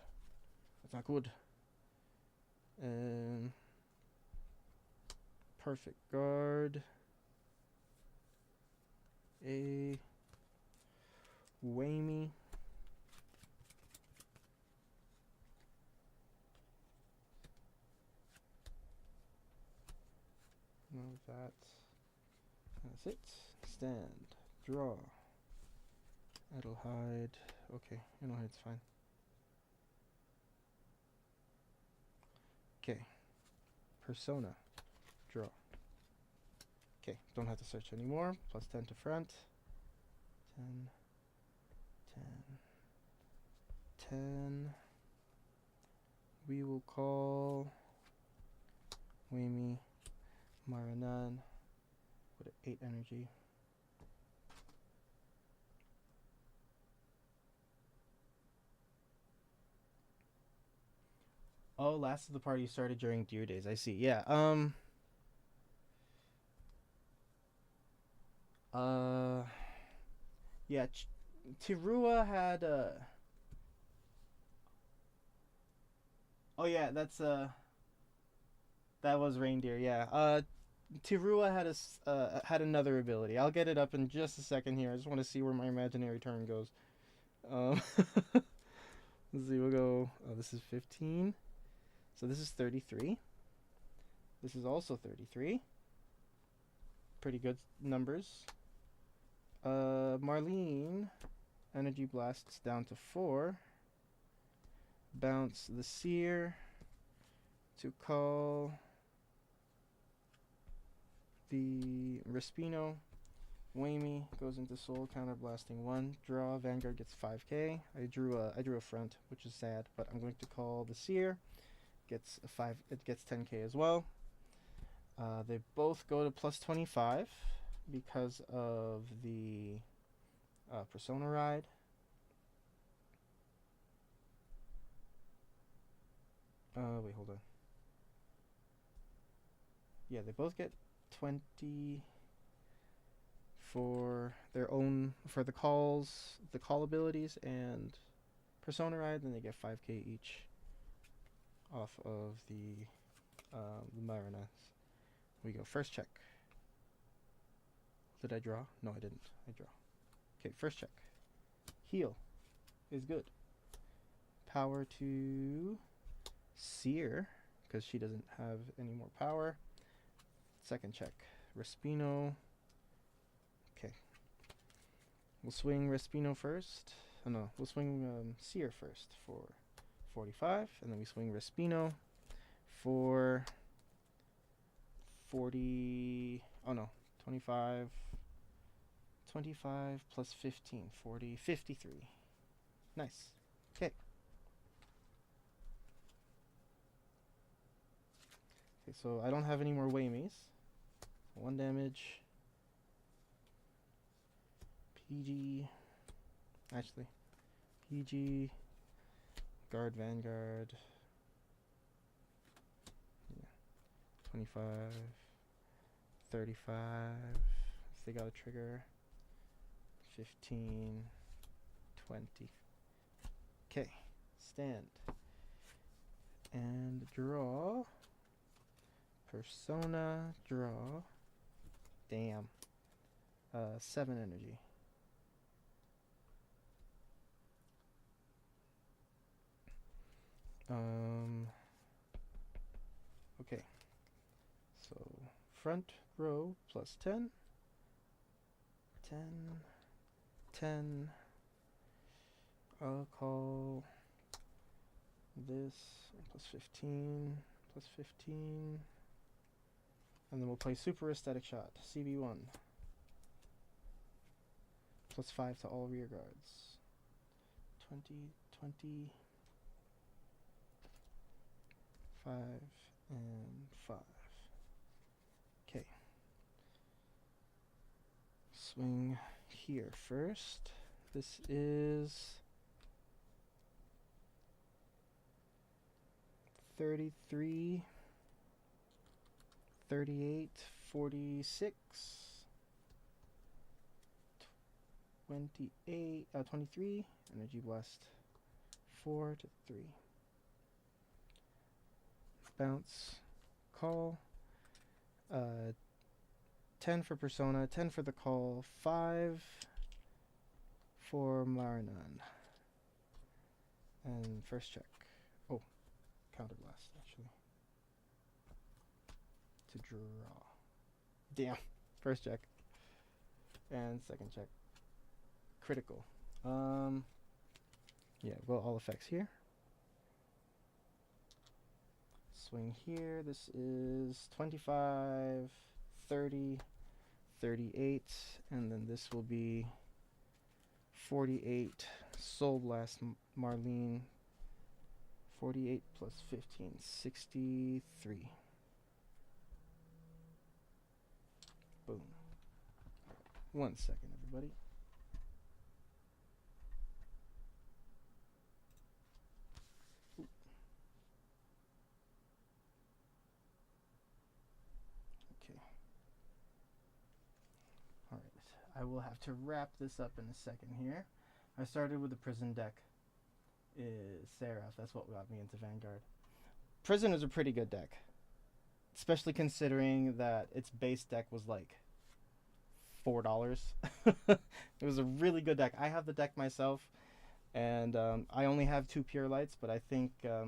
That's not good. Perfect guard. A Whammy. No, that's it. Stand. Draw. It'll hide. Okay, it'll hide, it's fine. Okay. Persona. Draw. Okay, don't have to search anymore. Plus 10 to front. 10. 10. 10. We will call Whammy Marlean. Put it 8 energy. Oh, last of the party started during Deer Days. I see. Yeah. Yeah. Tirua had Oh yeah, that was reindeer. Yeah. Tirua had another ability. I'll get it up in just a second here. I just want to see where my imaginary turn goes. Let's see. We'll go. Oh, this is 15. So this is 33. This is also 33. Pretty good numbers. Marlean, energy blasts down to 4. Bounce the Seer to call the Respino. Whammy goes into Soul, counter blasting 1. Draw. Vanguard gets 5k. I drew a front, which is sad, but I'm going to call the Seer. Gets a 5. It gets 10k as well. They both go to plus 25. because of the Persona ride. Wait, hold on. Yeah, they both get 20 for their own, for the call abilities, and Persona ride. Then they get 5k each off of the Marlean. We go first check. Did I draw? No, I didn't. I draw. Okay, first check. Heal is good. Power to Seer, because she doesn't have any more power. Second check. Respino. Okay. We'll swing Respino first. Oh no, we'll swing Seer first for 45, and then we swing Respino for 40. Oh no, 25. 25 plus 15, 40, 53. Nice. Okay. Okay, so I don't have any more Waymies. 1 damage. PG. Actually, PG. Guard Vanguard. Yeah. 25. 35. If they got a trigger. 15. 20. Okay. Stand. And draw. Persona, draw. Damn. 7 energy. Okay. So front row plus 10. 10. 10. I'll call this plus 15. Plus 15. And then we'll play Super Aesthetic Shot, CB1. Plus 5 to all rear guards. 20, 20, 5, and 5. Okay. Swing here first. This is 33, 38, 46, 28, 23, Energy Blast 4 to 3. Bounce, call, 10 for Persona, 10 for the call, 5 for Marlean. And first check. Oh, Counter Blast, actually. To draw. Damn. First check. And second check. Critical. Yeah, well, all effects here. Swing here. This is 25, 30, 38, and then this will be 48. Soul Blast Marlean. 48 plus 15, 63. Boom. 1 second, everybody. Ooh. Okay. Alright. I will have to wrap this up in a second here. I started with the Prison deck. Is Seraph. That's what got me into Vanguard. Prison is a pretty good deck. Especially considering that its base deck was like $4. It was a really good deck. I have the deck myself, and I only have 2 Pure Lights, but I think, what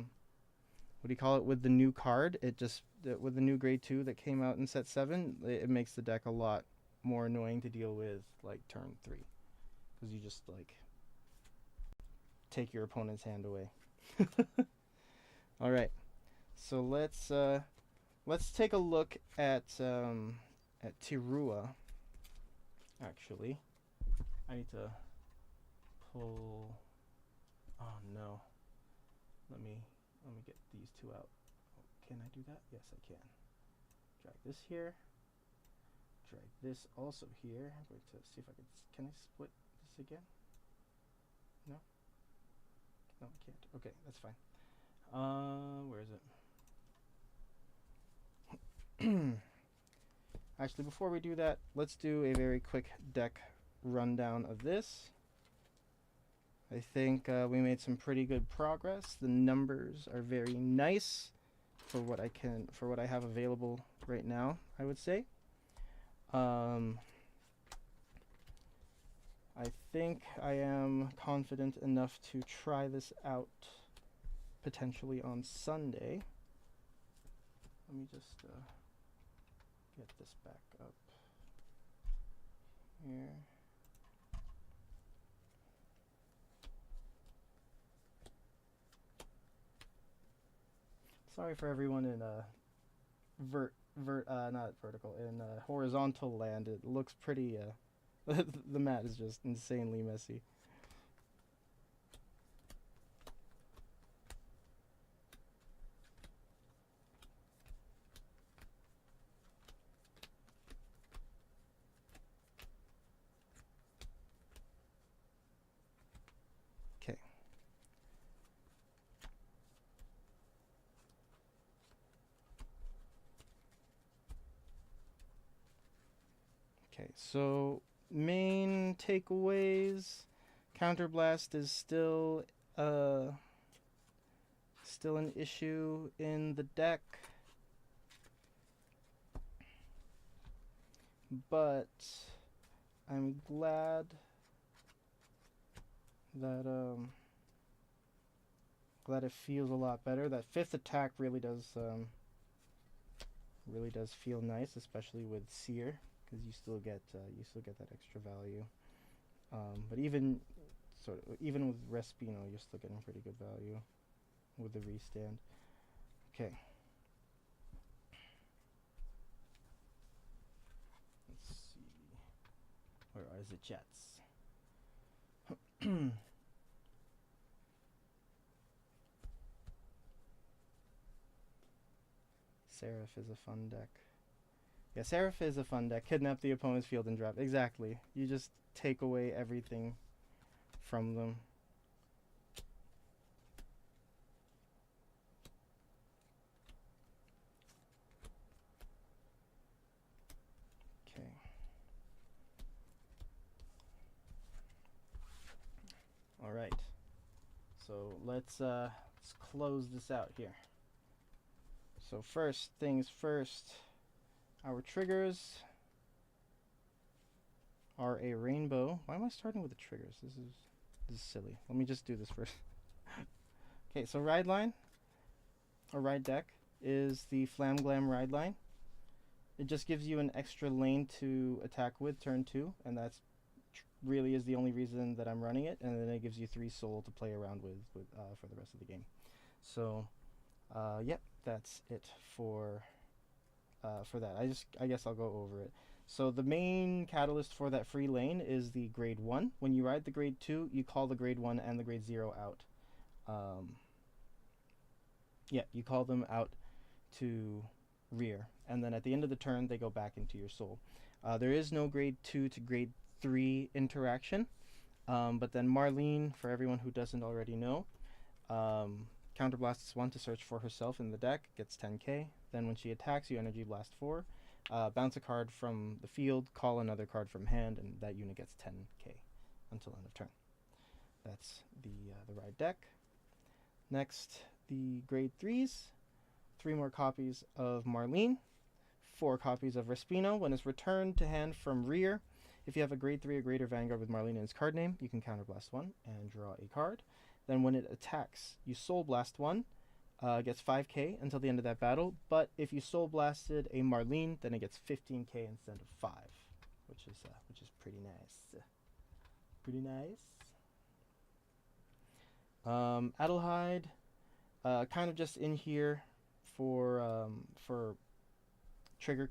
do you call it, with the new card, with the new grade 2 that came out in set 7, it makes the deck a lot more annoying to deal with, like, turn 3. Because you just, like, take your opponent's hand away. Alright, so let's take a look at Tirua. Actually, I need to pull. Oh no! Let me get these 2 out. Can I do that? Yes, I can. Drag this here. drag this also here. I'm going to see if I can I split this again? No? No, I can't. Okay, that's fine. Where is it? Actually, before we do that, let's do a very quick deck rundown of this. I think we made some pretty good progress. The numbers are very nice for what I have available right now, I would say. I think I am confident enough to try this out potentially on Sunday. Let me just get this back up here. Sorry for everyone in not vertical, in horizontal land. It looks pretty the mat is just insanely messy. Okay. Okay, so main takeaways. Counterblast is still an issue in the deck, but I'm glad that it feels a lot better. That fifth attack really does feel nice, especially with Seer, because you still get that extra value. But even with Respino, you're still getting pretty good value with the restand. Okay. Let's see. Where are the jets? Seraph is a fun deck. Yeah, Seraph is a fun deck. Kidnap the opponent's field and drop. Exactly. You just take away everything from them. Okay. All right. So let's close this out here. So first things first, our triggers are a rainbow. Why am I starting with the triggers? This is silly. Let me just do this first. Okay, so ride line, or ride deck, is the Flam Glam ride line. It just gives you an extra lane to attack with turn 2, and that's really is the only reason that I'm running it. And then it gives you 3 soul to play around with for the rest of the game. So, yep, that's it for that. I guess I'll go over it. So the main catalyst for that free lane is the grade 1. When you ride the grade 2, you call the grade 1 and the grade 0 out. Yeah, you call them out to rear, and then at the end of the turn they go back into your soul. There is no grade 2 to grade 3 interaction, but then Marlean, for everyone who doesn't already know, counterblasts 1 to search for herself in the deck, gets 10k. Then when she attacks, you energy blast 4, bounce a card from the field, call another card from hand, and that unit gets 10k until end of turn. That's the ride deck. Next, the grade 3s. 3 more copies of Marlean, 4 copies of Respino. When it's returned to hand from rear, if you have a grade 3 or greater Vanguard with Marlean in its card name, you can counterblast 1 and draw a card. Then when it attacks, you Soul Blast 1, gets 5k until the end of that battle, but if you Soul Blasted a Marlean, then it gets 15k instead of 5, which is pretty nice. Pretty nice. Adelheid, kind of just in here for trigger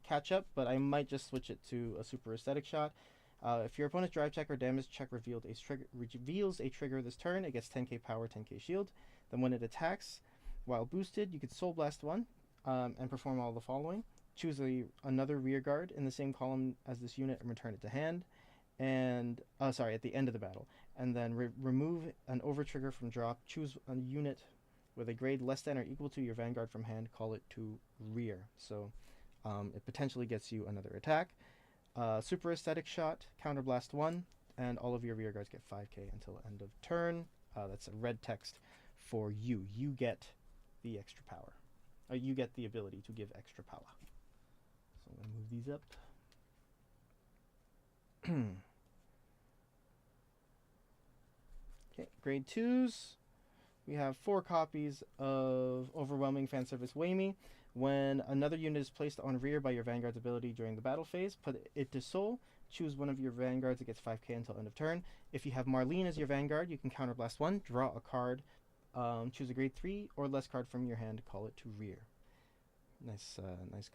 catch up, but I might just switch it to a super aesthetic shot. If your opponent's drive check or damage check reveals a trigger this turn, it gets 10k power, 10k shield. Then when it attacks, while boosted, you could Soul Blast 1 and perform all the following. choose another rear guard in the same column as this unit and return it to hand. And sorry, at the end of the battle, and then remove an overtrigger from drop. Choose a unit with a grade less than or equal to your Vanguard from hand. Call it to rear. So it potentially gets you another attack. Super aesthetic shot, counterblast 1, and all of your rear guards get 5k until end of turn. That's a red text for you. You get the extra power. You get the ability to give extra power. So I'm going to move these up. Okay, grade 2s. We have 4 copies of Overwhelming Fanservice Waimi. When another unit is placed on rear by your Vanguard's ability during the battle phase, put it to soul. Choose one of your Vanguards that gets 5k until end of turn. If you have Marlean as your Vanguard, you can counterblast 1, draw a card, choose a grade 3 or less card from your hand, call it to rear. Nice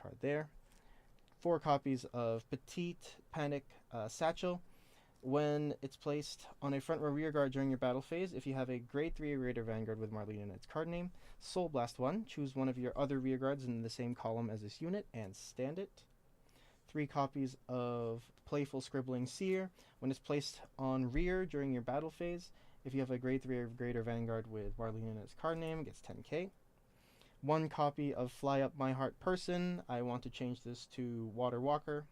card there. 4 copies of Petite Panic Satchel. When it's placed on a front row rear guard during your battle phase, if you have a grade 3 or greater Vanguard with Marlean in its card name, Soul Blast 1, choose one of your other rear guards in the same column as this unit and stand it. 3 copies of Playful Scribbling Seer. When it's placed on rear during your battle phase, if you have a grade 3 or greater Vanguard with Marlean in its card name, it gets 10k. 1 copy of Fly Up My Heart Person. I want to change this to Water Walker.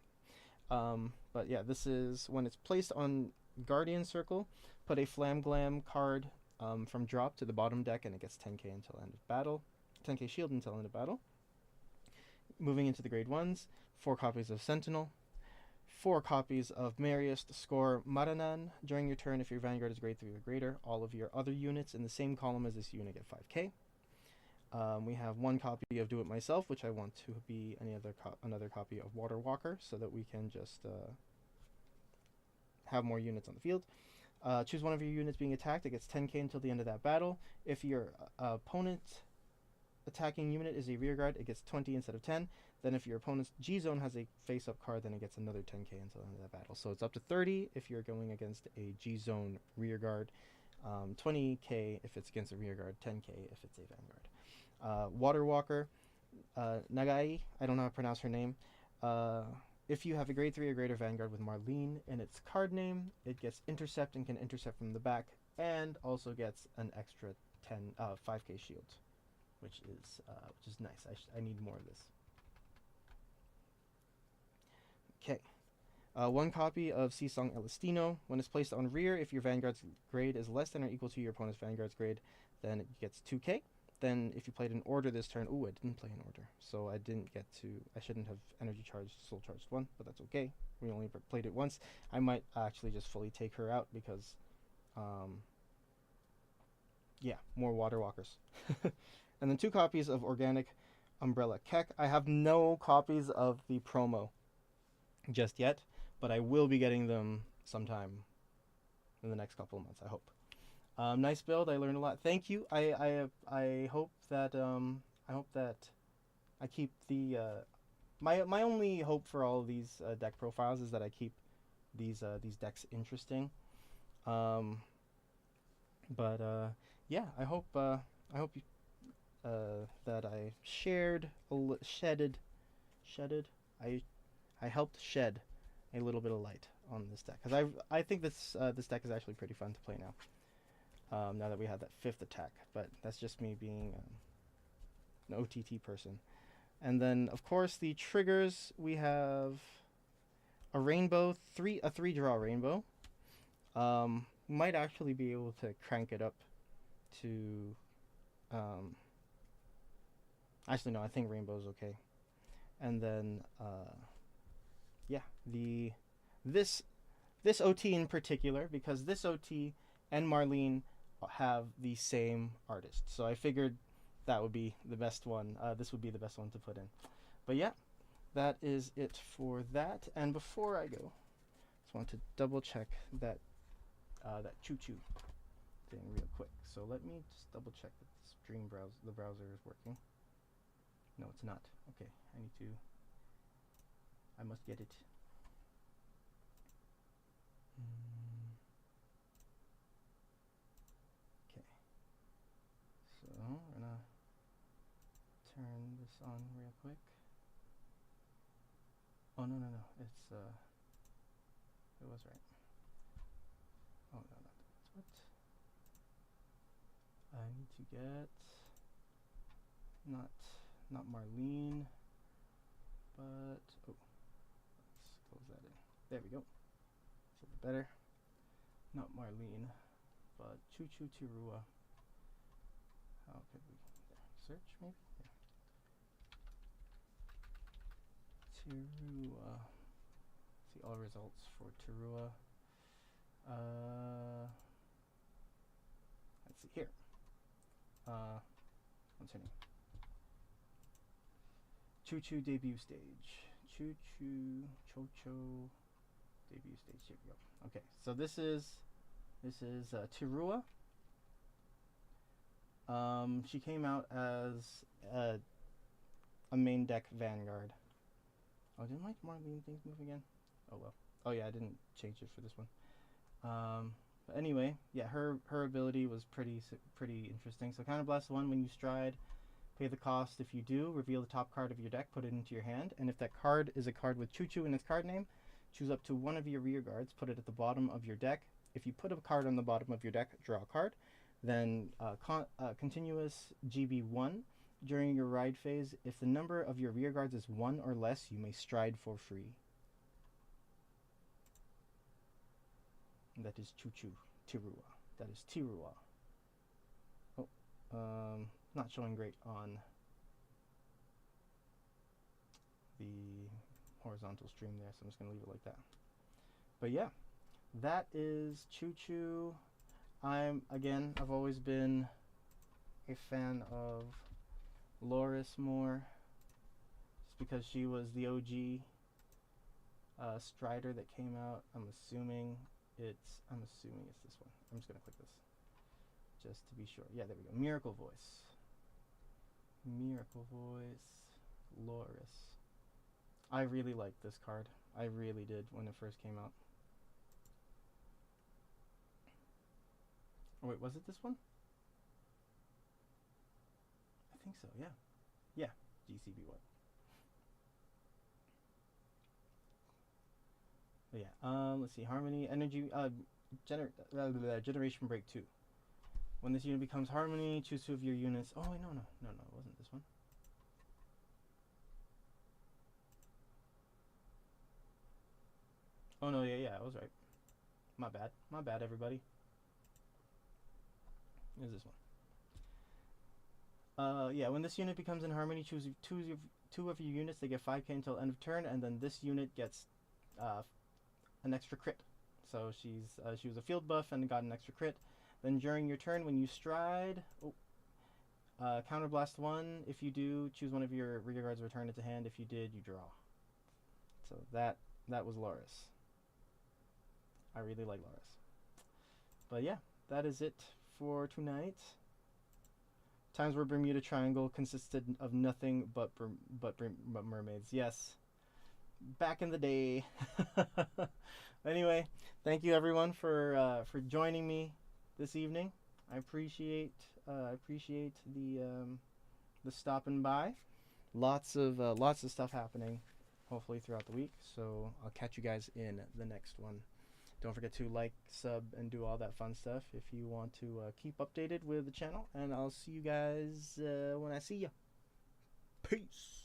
But yeah, this is when it's placed on Guardian Circle, put a Flam Glam card from drop to the bottom deck, and it gets 10k until end of battle. 10k shield until end of battle. Moving into the grade 1s, 4 copies of Sentinel. 4 copies of Marius Score Maranan. During your turn, if your Vanguard is grade 3 or greater, all of your other units in the same column as this unit get 5k. We have 1 copy of Do It Myself, which I want to be another copy of Water Walker, so that we can just have more units on the field. Choose one of your units being attacked. It gets 10k until the end of that battle. If your opponent attacking unit is a rear guard, it gets 20 instead of 10. Then if your opponent's G-Zone has a face-up card, then it gets another 10k until the end of that battle. So it's up to 30 if you're going against a G-Zone rear guard, 20k if it's against a rear guard, 10k if it's a Vanguard. Water Walker, Nagai, I don't know how to pronounce her name. If you have a grade 3 or greater Vanguard with Marlean in its card name, it gets intercept and can intercept from the back, and also gets an extra 5k shield, which is nice. I need more of this. Okay. 1 copy of Seasong Elastino. When it's placed on rear, if your Vanguard's grade is less than or equal to your opponent's Vanguard's grade, then it gets 2k. Then if you played an order this turn, I didn't play an order, so I shouldn't have energy charged, soul charged 1, but that's okay. We only played it once. I might actually just fully take her out because, yeah, more Water Walkers. And then 2 copies of Organic Umbrella Keck. I have no copies of the promo just yet, but I will be getting them sometime in the next couple of months, I hope. Nice build. I learned a lot. Thank you. I hope that I keep the my only hope for all of these deck profiles is that I keep these decks interesting. But yeah, I hope you, that I I helped shed a little bit of light on this deck, because I think this deck is actually pretty fun to play now. Now that we have that 5th attack, but that's just me being an OTT person. And then, of course, the triggers. We have a rainbow, a 3-draw rainbow. Might actually be able to crank it up to. Actually, no, I think rainbow's okay. And then, yeah, this OT in particular, because this OT and Marlean have the same artist, so I figured that would be the best one. This would be the best one to put in. But yeah, that is it for that. And before I go, just want to double check that choo-choo thing real quick. So let me just double check that the browser is working. No, it's not. Okay, I must get it. So I'm gonna turn this on real quick. Oh no no no! It's it was right. Oh no, not that. What? I need to get not Marlean, but oh, let's close that in. There we go. It's a bit better. Not Marlean, but Choo Choo Tirua. How could we search maybe? Yeah. Tirua. See all results for Tirua. Let's see here. What's her name? Choo Choo debut stage. Choo Choo Cho Cho debut stage. Here we go. Okay, so this is Tirua. She came out as a main deck Vanguard. Oh, didn't my Marlean things move again? Oh well. Oh yeah, I didn't change it for this one. But anyway, yeah, her ability was pretty interesting. So Counterblast 1, when you stride, pay the cost. If you do, reveal the top card of your deck, put it into your hand, and if that card is a card with Choo Choo in its card name, choose up to one of your rear guards, put it at the bottom of your deck. If you put a card on the bottom of your deck, draw a card. Then continuous GB1. During your ride phase, if the number of your rear guards is 1 or less, you may stride for free. And that is Choo Choo Tirua. That is Tirua. Oh, not showing great on the horizontal stream there, so I'm just going to leave it like that. But yeah, that is Choo Choo. I've always been a fan of Loris more, just because she was the OG Strider that came out. I'm assuming it's this one. I'm just gonna click this just to be sure. Yeah, there we go. Miracle Voice, Loris. I really liked this card. I really did when it first came out. Oh wait, was it this one? I think so, yeah. Yeah, GCB what? But yeah, let's see. Harmony, Energy, Generation Break 2. When this unit becomes Harmony, choose 2 of your units. Oh, wait, no, it wasn't this one. Oh, no, yeah, I was right. My bad, everybody. Is this one? Yeah, when this unit becomes in Harmony, choose 2 of your units. They get 5k until end of turn, and then this unit gets an extra crit. So she was a field buff and got an extra crit. Then during your turn, when you stride, Counterblast 1. If you do, choose one of your rear guards, return it to hand. If you did, you draw. So that was Loris. I really like Loris. But yeah, that is it for tonight. Times where Bermuda Triangle consisted of nothing but mermaids. Yes, back in the day. Anyway, thank you everyone for joining me this evening. I appreciate the stopping by. Lots of stuff happening, hopefully throughout the week. So I'll catch you guys in the next one. Don't forget to like, sub, and do all that fun stuff if you want to keep updated with the channel. And I'll see you guys when I see you. Peace.